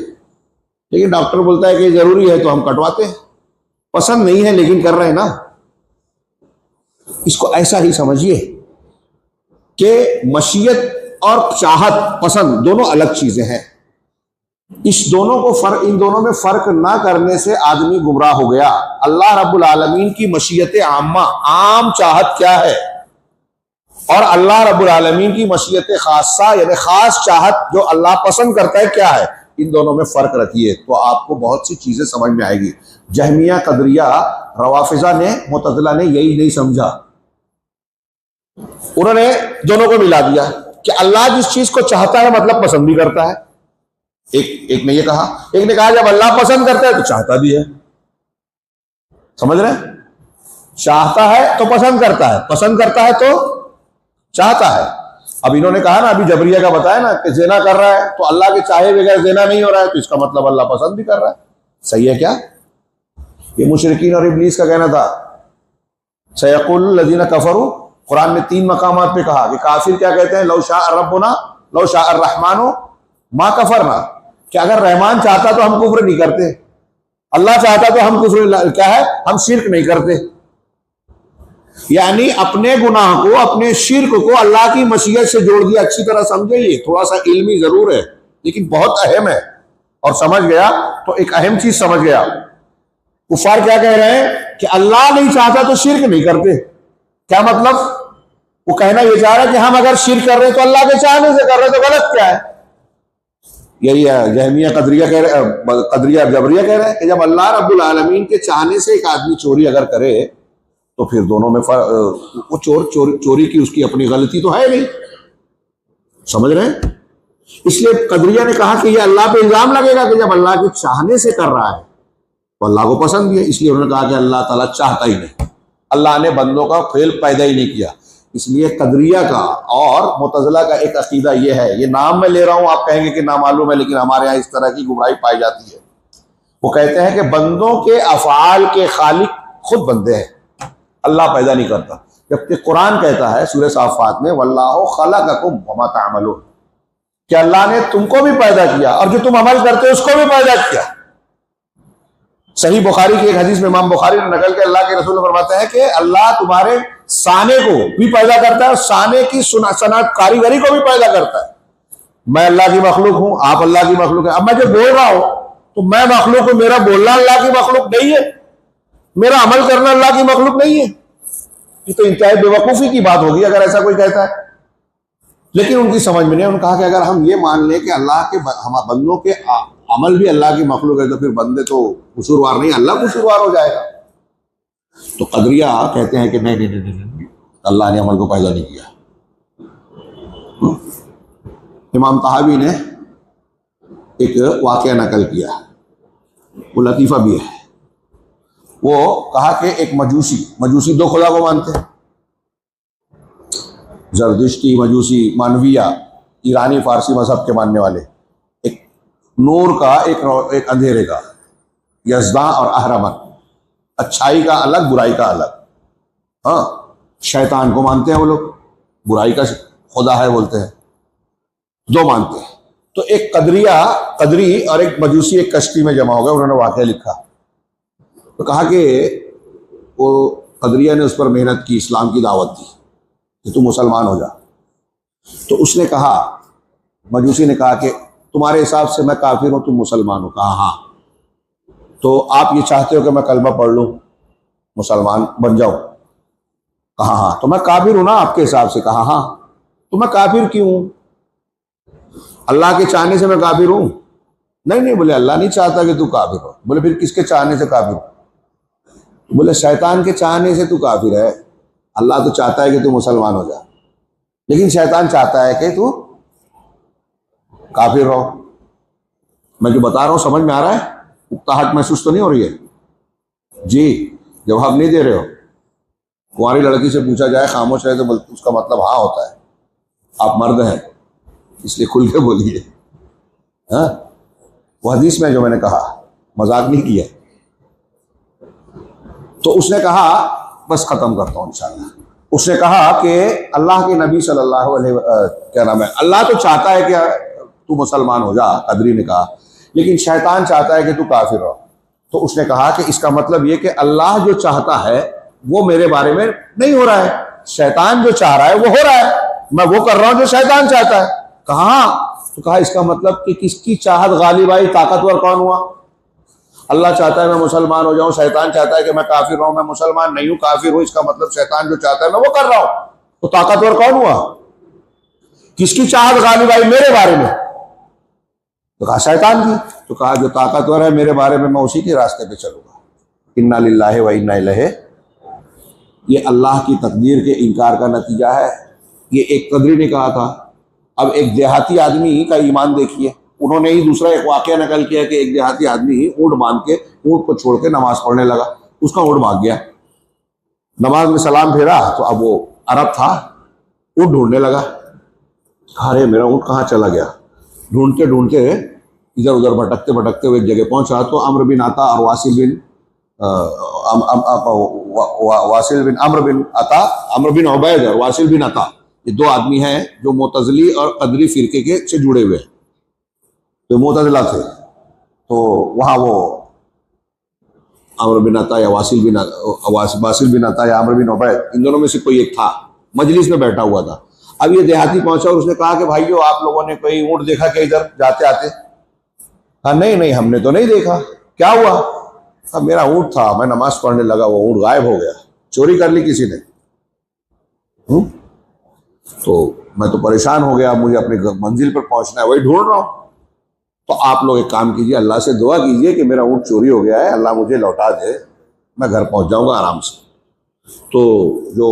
लेकिन डॉक्टर बोलता है कि जरूरी है तो हम कटवाते हैं। पसंद नहीं है लेकिन कर रहे हैं ना। इसको ऐसा ही समझिए कि मशीयत और चाहत, पसंद दोनों अलग चीजें हैं। इस दोनों को फर्क, इन दोनों में फर्क ना करने से आदमी गुमराह हो गया। अल्लाह रब्बुल आलमीन की मशीयत आम्मा, आम चाहत क्या है, और अल्लाह रब्बुल आलमीन की मशीयत खासा यानी खास चाहत जो अल्लाह पसंद करता है क्या है, इन दोनों में फर्क रखिए तो आपको बहुत सी चीजें समझ में आएगी। जहमिया, कदरिया, रवाफिजा ने, मुतज़िला ने यही नहीं समझा। उन्होंने दोनों को मिला दिया कि अल्लाह जिस चीज को चाहता है मतलब पसंद भी करता है। एक ने ये कहा, एक ने कहा जब अल्लाह पसंद करता है तो चाहता भी है। समझ रहे हैं? चाहता है तो पसंद करता है, पसंद करता है तो चाहता है। अब इन्होंने कहा ना, अभी जबरिया का बताया ना कि ज़िना कर रहा है तो अल्लाह के चाहे बगैर ज़िना नहीं हो रहा है, तो इसका मतलब अल्लाह पसंद भी कर रहा है। सही है क्या? ये मुशरिकीन और इब्लीस का कहना था। सयक़ुलुल लज़ीना कफ़रू, कुरान में 3 मकामात पे कहा कि काफिर क्या कहते हैं, लौ शाअ रब्बुना लौ शाअ रहमानो मा कफरना, कि अगर रहमान चाहता तो हम कुफ्र नहीं करते, अल्लाह चाहता तो हम कुफ्र क्या है, हम शिर्क नहीं करते। यानी अपने गुनाह को, अपने शिर्क को अल्लाह की मशीयत से जोड़ दिया। अच्छी तरह समझे, ये थोड़ा सा इल्मी जरूर है लेकिन बहुत अहम है, और समझ गया तो एक अहम चीज समझ गया। कुफार क्या कह रहे हैं कि अल्लाह नहीं चाहता तो शिर्क नहीं करते। क्या मतलब? वो कहना ये चाह रहा है कि हम अगर शिर्क कर रहे हैं तो अल्लाह के चाहने से कर रहे हैं, तो गलत क्या है? यही है जहमिया, कदरिया कह रहे, कदरिया जबरिया कह रहे हैं कि जब अल्लाह रब्बुल आलमीन के चाहने से एक आदमी चोरी अगर करे तो फिर दोनों में वो चोरी की उसकी अपनी गलती तो है नहीं। समझ रहे हैं? इसलिए कदरिया ने कहा कि ये अल्लाह पे इल्जाम लगेगा कि जब अल्लाह के चाहने से कर रहा है तो अल्लाह को पसंद भी है। इसलिए उन्होंने कहा कि अल्लाह ताला चाहता ही नहीं, अल्लाह ने बंदों का फेल पैदा ही नहीं किया। इसलिए कदरिया का और मुतज़िला का एक अकीदा ये है, ये नाम मैं ले रहा हूं, आप कहेंगे कि नामालूम है, लेकिन हमारे यहाँ इस तरह की गुमराही पाई जाती है। वो कहते हैं कि बंदों के अफ़आल के खालिक खुद बंदे हैं, अल्लाह पैदा नहीं करता। जबकि कुरान कहता है सूरह साफ़ात में, वल्लाहु खलक़कुम वमा तअमलून, कि अल्लाह ने तुमको भी पैदा किया और जो तुम अमल करते हो उसको भी पैदा किया। सही बुखारी की एक हदीस में इमाम बुखारी ने नकल के अल्लाह के रसूल फरमाते हैं कि अल्लाह तुम्हारे साने को भी पैदा करता है और साने की सनअत कारीगरी को भी पैदा करता है। मैं अल्लाह की मखलूक हूं, आप अल्लाह की मखलूक है। अब मैं जो बोल रहा हूं तो मैं मखलूक हूं, मेरा बोलना अल्लाह की मखलूक नहीं है, मेरा अमल करना अल्लाह की मखलूक नहीं है। ये तो इंतहाई बेवकूफी की बात होगी अगर ऐसा कोई कहता है। लेकिन उनकी समझ में नहीं। उन्होंने कहा कि अगर हम ये मान लें कि अल्लाह के हम बंदों के अमल भी अल्लाह की मखलूक है तो फिर बंदे तो कसूरवार नहीं, अल्लाह कसूरवार हो जाएगा। तो कदरिया कहते हैं कि नहीं नहीं नहीं नहीं, अल्लाह ने अमल को पैदा नहीं किया। इमाम तहावी ने एक वाक़या नकल किया, वो लतीफ़ा भी है। वो कहा कि एक मजूसी 2 खुदा को मानते हैं, जरदिश्ती, मजूसी, मानविया, ईरानी फारसी मजहब के मानने वाले, एक नूर का एक अंधेरे का, यज़दा और अहरमन, अच्छाई का अलग बुराई का अलग। हाँ, शैतान को मानते हैं वो लोग, बुराई का खुदा है बोलते हैं, 2 मानते हैं। तो एक कदरी और एक मजूसी एक कश्ती में जमा हो गए। उन्होंने वाक़या लिखा तो कहा कि वो कदरिया ने उस पर मेहनत की, इस्लाम की दावत दी कि तू मुसलमान हो जा। तो उसने कहा, मजूसी ने कहा कि तुम्हारे हिसाब से मैं काफिर हूं, तुम मुसलमान हो? कहा हाँ। तो आप ये चाहते हो कि मैं कलमा पढ़ लूं, मुसलमान बन जाऊं? कहा हाँ। तो मैं काफिर हूं ना आपके हिसाब से? कहा हाँ। तो मैं काफिर क्यों? अल्लाह के चाहने से मैं काफिर हूं? नहीं नहीं, बोले अल्लाह नहीं चाहता कि तू काफिर हो। बोले फिर किसके चाहने से काफिर हो? बोले शैतान के चाहने से तू काफिर है। अल्लाह तो चाहता है कि तू मुसलमान हो जा, लेकिन शैतान चाहता है कि तू काफिर रहो। मैं जो बता रहा हूं समझ में आ रहा है? उकताहट महसूस तो नहीं हो रही है? जी, जवाब नहीं दे रहे हो। कुंवारी लड़की से पूछा जाए खामोश रहे तो बोलते उसका मतलब हाँ होता है। आप मर्द हैं इसलिए खुल के बोलिए। हाँ, वो हदीस में जो मैंने कहा, मजाक नहीं किया। तो उसने कहा, बस खत्म करता हूं इंशाल्लाह। उसने कहा कि अल्लाह के नबी सल्लल्लाहु अलैहि क्या नाम है, अल्लाह तो चाहता है कि तू मुसलमान हो जा, कदरी ने कहा, लेकिन शैतान चाहता है कि तू काफिर हो। तो उसने कहा कि इसका मतलब ये कि अल्लाह जो चाहता है वो मेरे बारे में नहीं हो रहा है, शैतान जो चाह रहा है वो हो रहा है, मैं वो कर रहा हूं जो शैतान चाहता है। कहा तो कहा इसका मतलब कि किसकी चाहत गालिब आई, ताकतवर कौन हुआ? अल्लाह चाहता है मैं मुसलमान हो जाऊं, शैतान चाहता है कि मैं काफिर हूं, मैं मुसलमान नहीं हूं काफिर हूं, इसका मतलब शैतान जो चाहता है मैं वो कर रहा हूं, तो ताकतवर कौन हुआ? किसकी चाहत गालिब आई मेरे बारे में? तो कहा शैतान की। तो कहा जो ताकतवर है मेरे बारे में मैं उसी के रास्ते पे चलूंगा। इन्ना लिल्लाहि व इन्ना इलैहि, ये अल्लाह की तकदीर के इनकार का नतीजा है। ये एक कदरी ने कहा था। अब एक देहाती आदमी का ईमान देखिए, उन्होंने ही दूसरा एक वाकया नकल किया कि एक देहाती आदमी ऊँट बांध के ऊँट को छोड़ के नमाज पढ़ने लगा, उसका ऊँट भाग गया। नमाज में सलाम फेरा तो अब वो अरब था, ऊँट ढूंढने लगा। अरे मेरा ऊँट कहाँ चला गया? ढूंढते ढूंढते इधर उधर भटकते भटकते हुए एक जगह पहुंचा तो अम्र बिन अता और वासिल बिन अम्र बिन उबैद और वासिल बिन अता, ये दो आदमी हैं जो मुतज़िली और कदरी फिरके के से जुड़े हुए हैं, तो मुतज़िला थे। तो वहाँ वो अम्र बिन अता या वासिल बिन अता या अम्र बिन उबैद, इन दोनों में से कोई एक था, मजलिस में बैठा हुआ था। अब ये देहाती पहुंचा और उसने कहा कि भाइयों आप लोगों ने कोई ऊँट देखा क्या इधर जाते आते? हाँ नहीं नहीं हमने तो नहीं देखा। क्या हुआ? अब मेरा ऊँट था, मैं नमाज पढ़ने लगा, वो ऊँट गायब हो गया, चोरी कर ली किसी ने। तो मैं तो परेशान हो गया, मुझे अपने मंजिल पर पहुंचना है, वही ढूंढ रहा हूं। तो आप लोग एक काम कीजिए, अल्लाह से दुआ कीजिए कि मेरा ऊँट चोरी हो गया है, अल्लाह मुझे लौटा दे, मैं घर पहुंच जाऊंगा आराम से। तो जो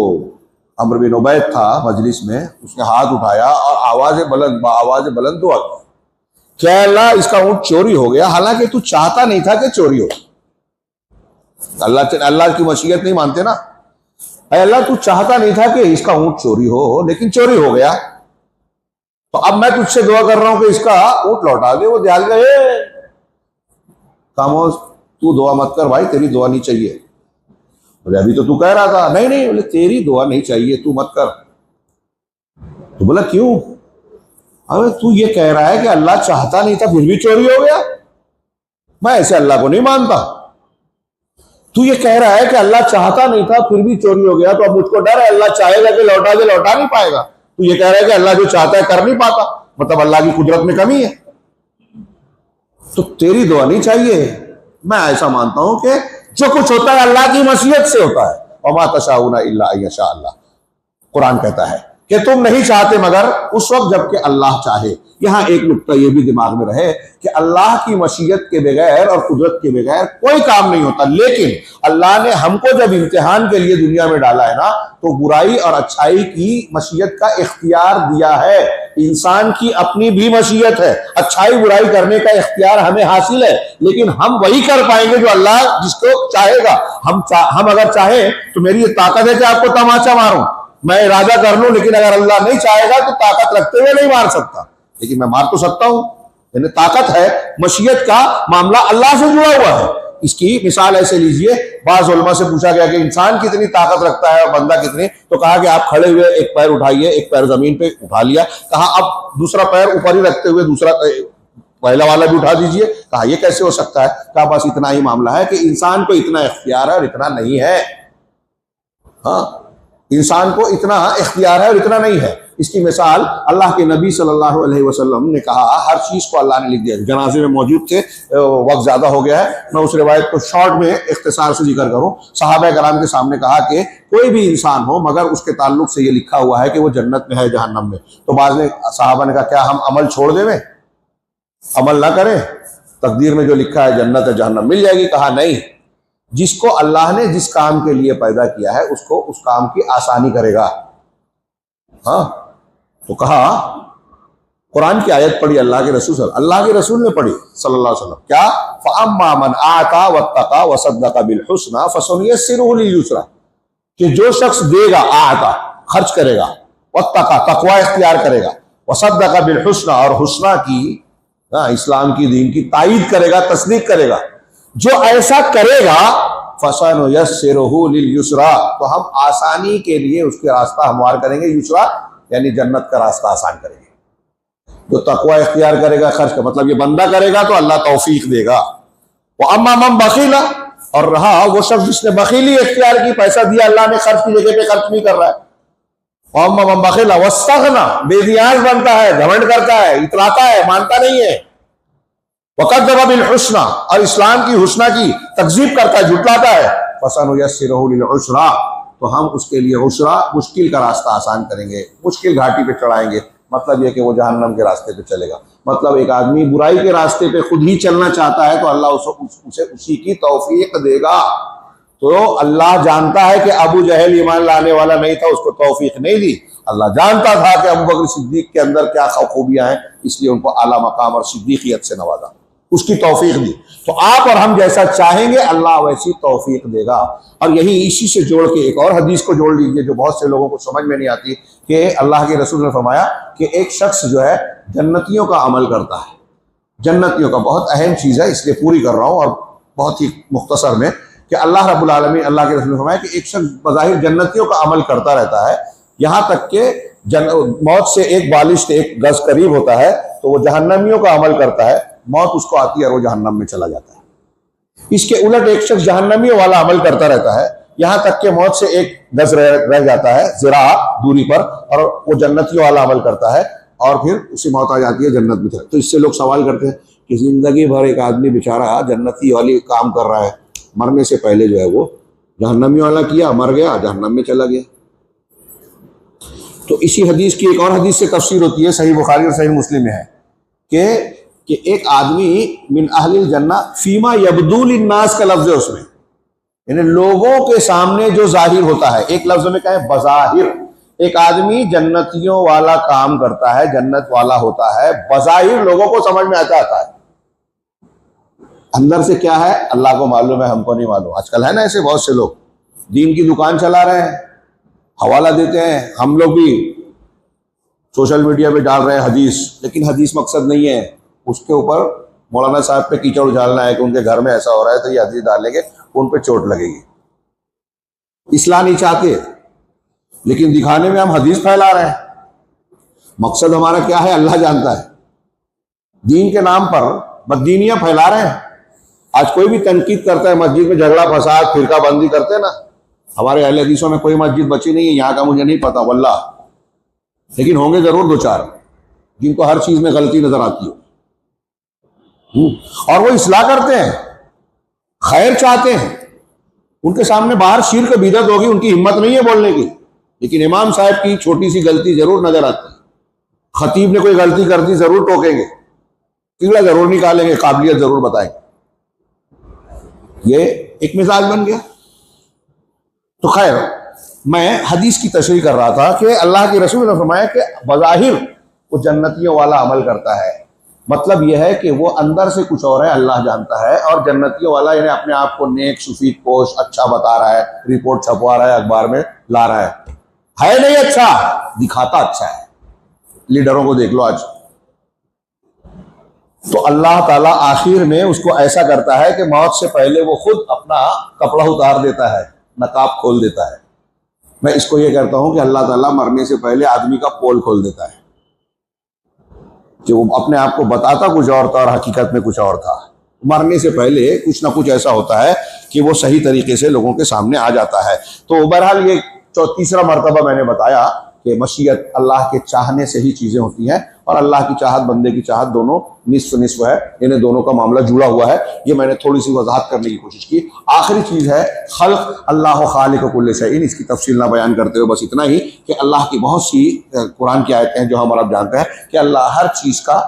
अम्र बिन उबैद था मजलिस में, उसने हाथ उठाया और आवाज बुलंद दुआ की, क्या अल्लाह इसका ऊँट चोरी हो गया, हालांकि तू चाहता नहीं था कि चोरी हो। अल्लाह की मशीयत नहीं मानते ना। अल्लाह तू चाहता नहीं था कि इसका ऊँट चोरी हो, लेकिन चोरी हो गया, तो अब मैं तुझसे दुआ कर रहा हूं कि इसका ऊँट लौटा दे। वो ध्यान गए खामोश, तू दुआ मत कर भाई, तेरी दुआ नहीं चाहिए। बोले अभी तो तू कह रहा था। नहीं नहीं, बोले तेरी दुआ नहीं चाहिए, तू मत कर। तो बोला क्यों? अरे तू ये कह रहा है कि अल्लाह चाहता नहीं था फिर भी चोरी हो गया, मैं ऐसे अल्लाह को नहीं मानता। तू ये कह रहा है कि अल्लाह चाहता नहीं था फिर भी चोरी हो गया, तो अब मुझको डर है अल्लाह चाहेगा कि लौटा दे, लौटा नहीं पाएगा। तू ये कह रहा है कि अल्लाह जो चाहता है कर नहीं पाता, मतलब अल्लाह की कुदरत में कमी है, तो तेरी दुआ नहीं चाहिए। मैं ऐसा मानता हूं कि जो कुछ होता है अल्लाह की मशीयत से होता है। और मा तशाऊना इल्ला अन यशा अल्लाह, कुरान कहता है कि तुम नहीं चाहते मगर उस वक्त जबकि अल्लाह चाहे। यहां एक नुक्ता यह भी दिमाग में रहे कि अल्लाह की मशीयत के बगैर और कुदरत के बगैर कोई काम नहीं होता। लेकिन अल्लाह ने हमको जब इम्तिहान के लिए दुनिया में डाला है ना, तो बुराई और अच्छाई की मशीयत का इख्तियार दिया है। इंसान की अपनी भी मशीयत है, अच्छाई बुराई करने का इख्तियार हमें हासिल है, लेकिन हम वही कर पाएंगे जो अल्लाह जिसको चाहेगा। हम अगर चाहें तो मेरी ये ताकत है कि आपको तमाचा मारूं, मैं इरादा कर लूं, लेकिन अगर अल्लाह नहीं चाहेगा तो ताकत रखते हुए नहीं मार सकता, लेकिन मैं मार तो सकता हूं। यानी ताकत है, मशीयत का मामला अल्लाह से जुड़ा हुआ है। इसकी मिसाल ऐसे लीजिए, बाज़ उलमा से पूछा गया कि इंसान कितनी ताकत रखता है और बंदा कितनी, तो कहा कि आप खड़े हुए एक पैर उठाइए, एक पैर जमीन पे उठा लिया, कहा अब दूसरा पैर ऊपर ही रखते हुए दूसरा पहला वाला भी उठा दीजिए। कहा यह कैसे हो सकता है? कहा बस इतना ही मामला है कि इंसान को इतना इख्तियार है और इतना नहीं है। हाँ, इंसान को इतना इख्तियार है और इतना नहीं है। इसकी मिसाल अल्लाह के नबी सल्लल्लाहु अलैहि वसल्लम ने कहा, हर चीज़ को अल्लाह ने लिख दिया। जनाजे में मौजूद थे, वक्त ज़्यादा हो गया है, मैं उस रिवायत को शॉर्ट में इख्तिसार से जिक्र करूँ। सहाबा कराम के सामने कहा कि कोई भी इंसान हो मगर उसके ताल्लुक से ये लिखा हुआ है कि वो जन्नत में है जहन्नम में। तो बाज़ ने सहाबा ने कहा क्या हम अमल छोड़ दें, अमल ना करें, तकदीर में जो लिखा है जन्नत है जहन्नम मिल जाएगी? कहा नहीं, जिसको अल्लाह ने जिस काम के लिए पैदा किया है उसको उस काम की आसानी करेगा। हाँ, तो कहा कुरान की आयत पढ़ी, अल्लाह के रसूल ने पढ़ी सल्लल्लाहु अलैहि वसल्लम, क्या फअम्मा मन आता वत्तका वसद्दका बिल हुस्ना फसनुयस्सिरुहु लिल युस्रा, कि जो शख्स देगा, आता खर्च करेगा, वत्तका तकवा इख्तियार करेगा, वसद्दका बिल हुस्ना और हुस्ना की इस्लाम की दीन की तायीद करेगा, तस्दीक करेगा, जो ऐसा करेगा फसनुयस्सिरुहु लिल युस्रा, तो हम आसानी के लिए उसके रास्ता हमवार करेंगे। युस्रा यानी जन्नत का रास्ता आसान करेंगे। जो तकवा इख्तियार करेगा, खर्च का मतलब ये बंदा करेगा तो अल्लाह तौफीक देगा, वो अम्मा मम बखीला, और रहा वो शख्स जिसने बखीली इख्तियार की, पैसा दिया अल्लाह ने, खर्च की जगह पे खर्च नहीं कर रहा है। अम्मा मम बखीला वस्तगना, बेनियाज बनता है, घमंड करता है, इतराता है, मानता नहीं है। वक़द्दब बिल हुस्ना, और इस्लाम की हुस्ना की तकजीब करता है, झुटलाता है। फसनुयस्सिरुहु लिल उसरा, तो हम उसके लिए उसरा, मुश्किल का रास्ता आसान करेंगे, मुश्किल घाटी पे चढ़ाएंगे। मतलब यह कि वो जहन्नम के रास्ते पे चलेगा। मतलब एक आदमी बुराई के रास्ते पे खुद ही चलना चाहता है तो अल्लाह उसे उसी की तौफीक देगा। तो अल्लाह जानता है कि अबू जहल ईमान लाने वाला नहीं था, उसको तौफीक नहीं दी। अल्लाह जानता था कि अबू बकर सिद्दीक के अंदर क्या खूबियां हैं, इसलिए उनको आला मकाम और सिद्दीकियत से नवाजा, उसकी तौफीक दी। तो आप और हम जैसा चाहेंगे अल्लाह वैसी तौफीक देगा। और यही इसी से जोड़ के एक और हदीस को जोड़ लीजिए जो बहुत से लोगों को समझ में नहीं आती, कि अल्लाह के रसूल ने फरमाया कि एक शख्स जो है जन्नतियों का अमल करता है। जन्नतियों का बहुत अहम चीज़ है, इसलिए पूरी कर रहा हूँ और बहुत ही मुख्तसर में, कि अल्लाह रब्बुल आलमीन, अल्लाह के रसूल ने फरमाया कि एक शख्स बज़ाहिर जन्नतियों का अमल करता रहता है, यहाँ तक कि मौत से एक बालिश एक गज करीब होता है, तो वो जहन्नमियों का अमल करता है, मौत उसको आती है और वो जहन्नम में चला जाता है। इसके उलट एक शख्स जहन्नमियों वाला अमल करता रहता है, यहां तक कि मौत से एक गज रह जाता है, ज़िरा दूरी पर, और वो जन्नतियों वाला अमल करता है, और फिर उसी मौत आ जाती है, जन्नत में। तो इससे लोग सवाल करते हैं कि जिंदगी भर एक आदमी बेचारा जन्नती वाली काम कर रहा है, मरने से पहले जो है वो जहन्नमी वाला किया, मर गया, जहन्नम में चला गया। तो इसी हदीस की एक और हदीस से तफसीर होती है, सही बुखारी और सही मुस्लिम में है कि एक आदमी मिन अहलिल जन्ना फीमा यबदूल इन्नास का लफ्ज है उसमें, यानी लोगों के सामने जो जाहिर होता है। एक लफ्ज में कहें बज़ाहिर, एक आदमी जन्नतियों वाला काम करता है, जन्नत वाला होता है, बज़ाहिर लोगों को समझ में आता है, अंदर से क्या है अल्लाह को मालूम है, हमको नहीं मालूम। आजकल है ना ऐसे बहुत से लोग दीन की दुकान चला रहे हैं, हवाला देते हैं, हम लोग भी सोशल मीडिया पे डाल रहे हैं हदीस, लेकिन हदीस मकसद नहीं है, उसके ऊपर मौलाना साहब पे कीचड़ उछालना है कि उनके घर में ऐसा हो रहा है तो ये हदीस डालेंगे, उन पे चोट लगेगी। इस्लाह नहीं चाहते, लेकिन दिखाने में हम हदीस फैला रहे हैं। मकसद हमारा क्या है अल्लाह जानता है। दीन के नाम पर बददीनियां फैला रहे हैं। आज कोई भी तनकीद करता है, मस्जिद में झगड़ा फसाद फिरका बंदी करते हैं ना, हमारे अहले हदीसों में कोई मस्जिद बची नहीं है, यहाँ का मुझे नहीं पता वल्लाह, लेकिन होंगे जरूर दो चार जिनको हर चीज में गलती नजर आती हो, और वो इस्लाह करते हैं, खैर चाहते हैं। उनके सामने बाहर शिर्क बिदअत होगी, उनकी हिम्मत नहीं है बोलने की, लेकिन इमाम साहब की छोटी सी गलती जरूर नजर आती है, खतीब ने कोई गलती कर दी जरूर टोकेंगे, कीड़ा जरूर निकालेंगे, काबिलियत जरूर बताएंगे। ये एक मिजाज बन गया। तो खैर, मैं हदीस की तशरीह कर रहा था कि अल्लाह के रसूल ने फरमाया कि बज़ाहिर वो जन्नतियों वाला अमल करता है, मतलब यह है कि वो अंदर से कुछ और है, अल्लाह जानता है। और जन्नतियों वाला यानी अपने आप को नेक सफीद पोश अच्छा बता रहा है, रिपोर्ट छपवा रहा है, अखबार में ला रहा है नहीं अच्छा, दिखाता अच्छा है। लीडरों को देख लो आज, तो अल्लाह ताला आखिर में उसको ऐसा करता है कि मौत से पहले वो खुद अपना कपड़ा उतार देता है, नकाब खोल देता है। मैं इसको ये कहता हूं कि अल्लाह ताला मरने से पहले आदमी का पोल खोल देता है, कि वो अपने आप को बताता कुछ और था और हकीकत में कुछ और था। मरने से पहले कुछ ना कुछ ऐसा होता है कि वो सही तरीके से लोगों के सामने आ जाता है। तो बहरहाल ये तीसरा मर्तबा मैंने बताया कि मशीयत अल्लाह के चाहने से ही चीज़ें होती हैं, और अल्लाह की चाहत बंदे की चाहत दोनों निस्फ निस्फ है, इन्हें दोनों का मामला जुड़ा हुआ है। ये मैंने थोड़ी सी वजाहत करने की कोशिश की। आखिरी चीज़ है खल्क, अल्लाह खालिक कुल्ल शैइन। इसकी तफसील ना बयान करते हुए बस इतना ही कि अल्लाह की बहुत सी कुरान की आयतें हैं जो हम और आप जानते हैं कि अल्लाह हर चीज़ का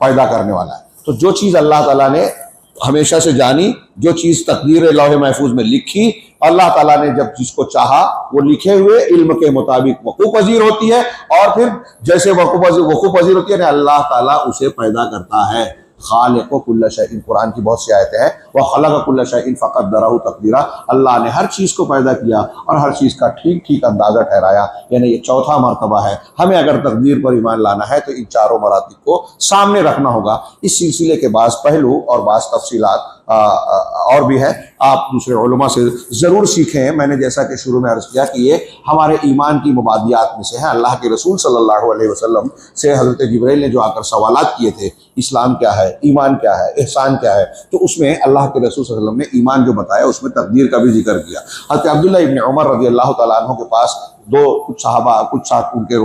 पैदा करने वाला है। तो जो चीज़ अल्लाह ताला ने हमेशा से जानी, जो चीज़ तकदीर लौह महफूज में लिखी, अल्लाह ताला ने जब जिसको चाहा वो लिखे हुए इल्म के मुताबिक वकूफ़ पज़ीर होती है, और फिर जैसे वकूफ़ पज़ीर होती है ना, अल्लाह ताला उसे पैदा करता है। खालिक़ कुल्ल शैइन, कुरान की बहुत सी आयतें हैं, वह खलक़ कुल्ल शैइन फ़क़द्दरहु तक़दीरा। अल्लाह ने हर चीज़ को पैदा किया और हर चीज़ का ठीक ठीक अंदाज़ा ठहराया। यानी ये चौथा मरतबा है। हमें अगर तकदीर पर ईमान लाना है तो इन चारों मरातिब को सामने रखना होगा। इस सिलसिले के बाज़ पहलू और बाज़ तफसीलात और भी है, आप दूसरे उलमा से ज़रूर सीखें। मैंने जैसा कि शुरू में अर्ज़ किया कि ये हमारे ईमान की मुबादियात में से है। अल्लाह के रसूल सल्लल्लाहु अलैहि वसल्लम से हज़रत जिब्राइल ने जो आकर सवालात किए थे, इस्लाम क्या है, ईमान क्या है, एहसान क्या है, तो उसमें अल्लाह के रसूल सल्लल्लाहु अलैहि वसल्लम ने ईमान जो बताया उसमें तकदीर का भी जिक्र किया। हज़रत अब्दुल्ला इब्न उमर रज़ी अल्लाह तआला अन्हु के पास कुछ सहाबा, कुछ साथ उनके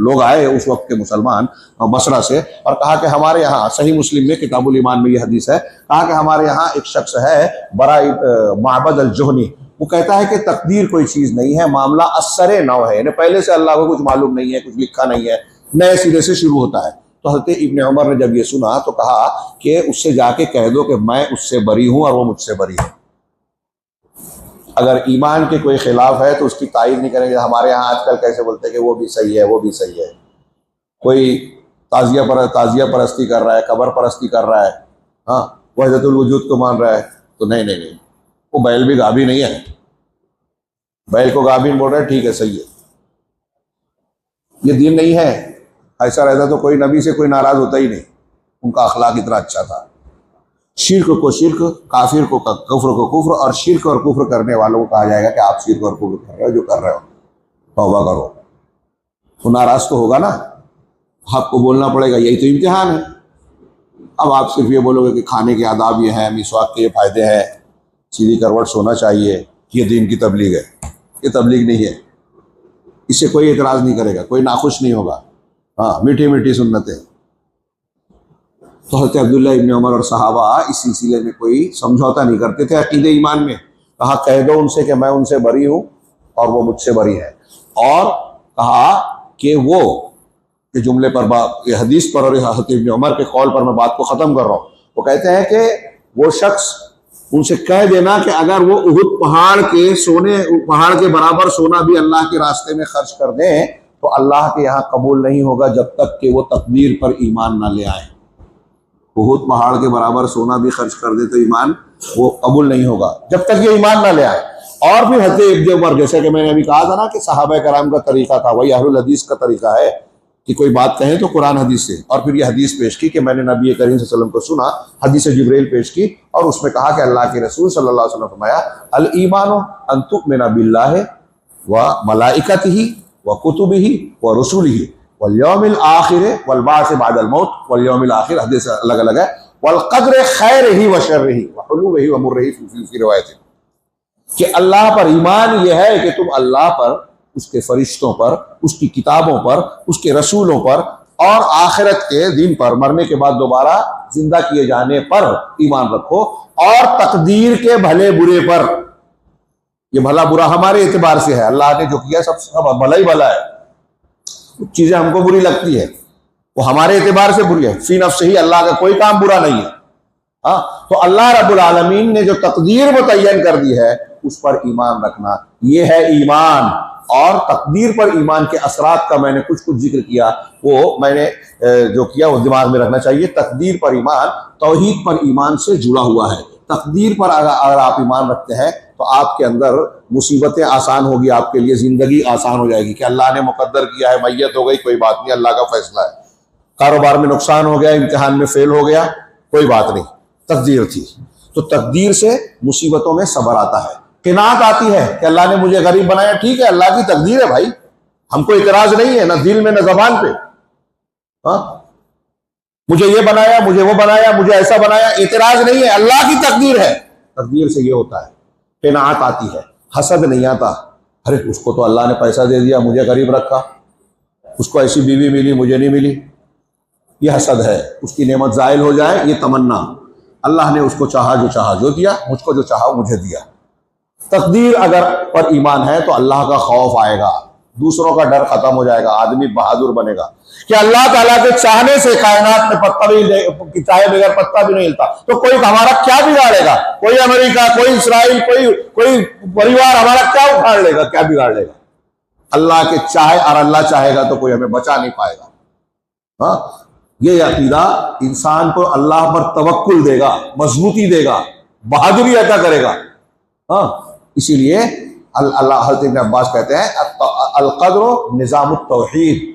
लोग आए उस वक्त के मुसलमान बसरा से, और कहा कि हमारे यहाँ, सही मुस्लिम में किताबुल ईमान में ये हदीस है, कहा कि हमारे यहाँ एक शख्स है बरा माबद अल जोहनी, वो कहता है कि तकदीर कोई चीज़ नहीं है, मामला असरे नौ है, यानी पहले से अल्लाह को कुछ मालूम नहीं है, कुछ लिखा नहीं है, नए सिरे से शुरू होता है। तो हज़रत इब्न उमर ने जब ये सुना तो कहा कि उससे जाके कह दो कि मैं उससे बरी हूँ और वो मुझसे बरी है। अगर ईमान के कोई खिलाफ है तो उसकी तायीद नहीं करेंगे। हमारे यहाँ आजकल कैसे बोलते हैं कि वो भी सही है, वो भी सही है। कोई ताजिया परस्ती कर रहा है, कबर परस्ती कर रहा है, हाँ, वहदतुल वजूद को मान रहा है, तो नहीं नहीं नहीं, वो बैल भी गाभी नहीं है। बैल को गाभिन बोल रहा है, ठीक है, सही है, ये दीन नहीं है। ऐसा रहता तो कोई नबी से कोई नाराज होता ही नहीं, उनका अखलाक इतना अच्छा था। शिर्क को शिर्क, काफिर को कुफ्र को कुफ्र, और शिर्क और कुफ्र करने वालों को कहा जाएगा कि आप शिर्क और कुफ्र कर रहे हो, जो कर रहे हो तौबा करो। तो नाराज तो होगा ना, आपको बोलना पड़ेगा, यही तो इम्तिहान है। अब आप सिर्फ ये बोलोगे कि खाने के आदाब ये हैं, मिसवाक के ये फायदे हैं, सीधी करवट सोना चाहिए, ये दीन की तबलीग है, ये तबलीग नहीं है। इससे कोई एतराज़ नहीं करेगा, कोई नाखुश नहीं होगा। हाँ, मीठी मीठी सुन्नतें। तो हज़रत अब्दुल्ला इब्न उमर और सहाबा इस सिलसिले में कोई समझौता नहीं करते थे अकीदे ईमान में। कहा कह दो उनसे कि मैं उनसे बरी हूँ और वो मुझसे बरी है। और कहा कि वो के जुमले पर ये हदीस पर और हज़रत इब्न उमर के कौल पर मैं बात को ख़त्म कर रहा हूँ। वो कहते हैं कि वो शख्स, उनसे कह देना कि अगर वो उहुद पहाड़ के बराबर सोना भी अल्लाह के रास्ते में खर्च कर दें तो अल्लाह के यहाँ कबूल नहीं होगा जब तक कि वो तकदीर पर ईमान ना ले आए। उहुद पहाड़ के बराबर सोना भी खर्च कर दे तो ईमान वो कबूल नहीं होगा जब तक ये ईमान ना ले आए। और भी हज़रत इब्न उमर, जैसे कि मैंने अभी कहा था ना कि सहाबा कराम का तरीका था, वही अहलुल हदीस का तरीका है कि कोई बात कहें तो कुरान हदीस से, और फिर ये हदीस पेश की कि मैंने नबी करीम सल्लल्लाहु अलैहि वसल्लम को सुना, हदीस जिब्रील पेश की, और उसमें कहा कि अल्लाह के रसूल सल्लल्लाहु अलैहि वसल्लम ने फरमाया अल ईमानु अन तु'मिना बिल्लाहि व मलाइकतिही व कुतुबिही व रुसुलिही वल यौमिल आखिर वल बाअस बअदल मौत वल यौमिल आखिर, हदीस अलग अलग है, वल क़द्र खैरिही व शर्रिही व हुलूहिही व मुर्रिही फी रिवायत, कि अल्लाह पर ईमान यह है कि तुम अल्लाह पर, उसके फरिश्तों पर, उसकी किताबों पर, उसके रसूलों पर और आखिरत के दिन पर, मरने के बाद दोबारा जिंदा किए जाने पर ईमान रखो, और तकदीर के भले बुरे पर। ये भला बुरा हमारे एतबार से है, अल्लाह ने जो किया सब भला ही भला है। कुछ चीजें हमको बुरी लगती है वो हमारे एतबार से बुरी है, फी नफ्स ही अल्लाह का कोई काम बुरा नहीं है। हाँ, तो अल्लाह रब्बुल आलमीन ने जो तकदीर मुतय्यन कर दी है उस पर ईमान रखना, ये है ईमान। और तकदीर पर ईमान के असरात का मैंने कुछ जिक्र किया, वो मैंने जो किया वो दिमाग में रखना चाहिए। तकदीर पर ईमान तौहीद पर ईमान से जुड़ा हुआ है। तकदीर पर अगर आप ईमान रखते हैं तो आपके अंदर मुसीबतें आसान होगी, आपके लिए ज़िंदगी आसान हो जाएगी कि अल्लाह ने मुकद्दर किया है, मैयत हो गई, कोई बात नहीं, अल्लाह का फैसला है। कारोबार में नुकसान हो गया, इम्तिहान में फेल हो गया, कोई बात नहीं, तकदीर थी। तो तकदीर से मुसीबतों में सब्र आता है, किनात आती है कि अल्लाह ने मुझे गरीब बनाया, ठीक है, अल्लाह की तकदीर है भाई, हमको इतराज नहीं है, ना दिल में ना जबान पे। हाँ, मुझे ये बनाया, मुझे वो बनाया, मुझे ऐसा बनाया, इतराज नहीं है, अल्लाह की तकदीर है। तकदीर से ये होता है, किनात आती है, हसद नहीं आता। अरे उसको तो अल्लाह ने पैसा दे दिया, मुझे गरीब रखा, उसको ऐसी बीवी मिली, मुझे नहीं मिली, ये हसद है। उसकी नेमत जायल हो जाए, ये तमन्ना। अल्लाह ने उसको चाहा जो दिया, मुझको जो चाहा मुझे दिया। तकदीर अगर पर ईमान है तो अल्लाह का खौफ आएगा, दूसरों का डर खत्म हो जाएगा, आदमी बहादुर बनेगा कि अल्लाह ताला के चाहने से कायनात में पत्ता भी चाहे बगैर पत्ता भी नहीं हिलता, तो कोई हमारा क्या बिगाड़ेगा? कोई अमेरिका, कोई इसराइल, कोई परिवार हमारा क्या उखाड़ लेगा, क्या बिगाड़ लेगा? अल्लाह के चाहे, और अल्लाह चाहेगा तो कोई हमें बचा नहीं पाएगा। हाँ, ये अकीदा इंसान को अल्लाह पर तवक्कुल देगा, मजबूती देगा, बहादुरी अता करेगा। हाँ, इसीलिए अल्लाह हज़रत इब्न अब्बास कहते हैं अल-क़द्र निज़ामुत तौहीद,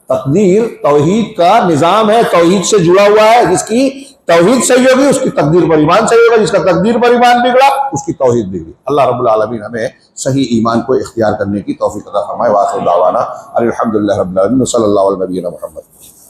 तकदीर तौहीद का निज़ाम है, तौहीद से जुड़ा हुआ है, जिसकी तौहीद सही होगी उसकी तकदीर पर ईमान सही होगा, जिसका तकदीर पर ईमान बिगड़ा उसकी तौहीद बिगड़ी। अल्लाह रब्बुल आलमीन हमें सही ईमान को इख्तियार करने की तौफीक अता फरमाए। वाखिर दावाना अल्हम्दुलिल्लाहि रब्बिल आलमीन, सल्लल्लाहु अलैहि व सल्लम।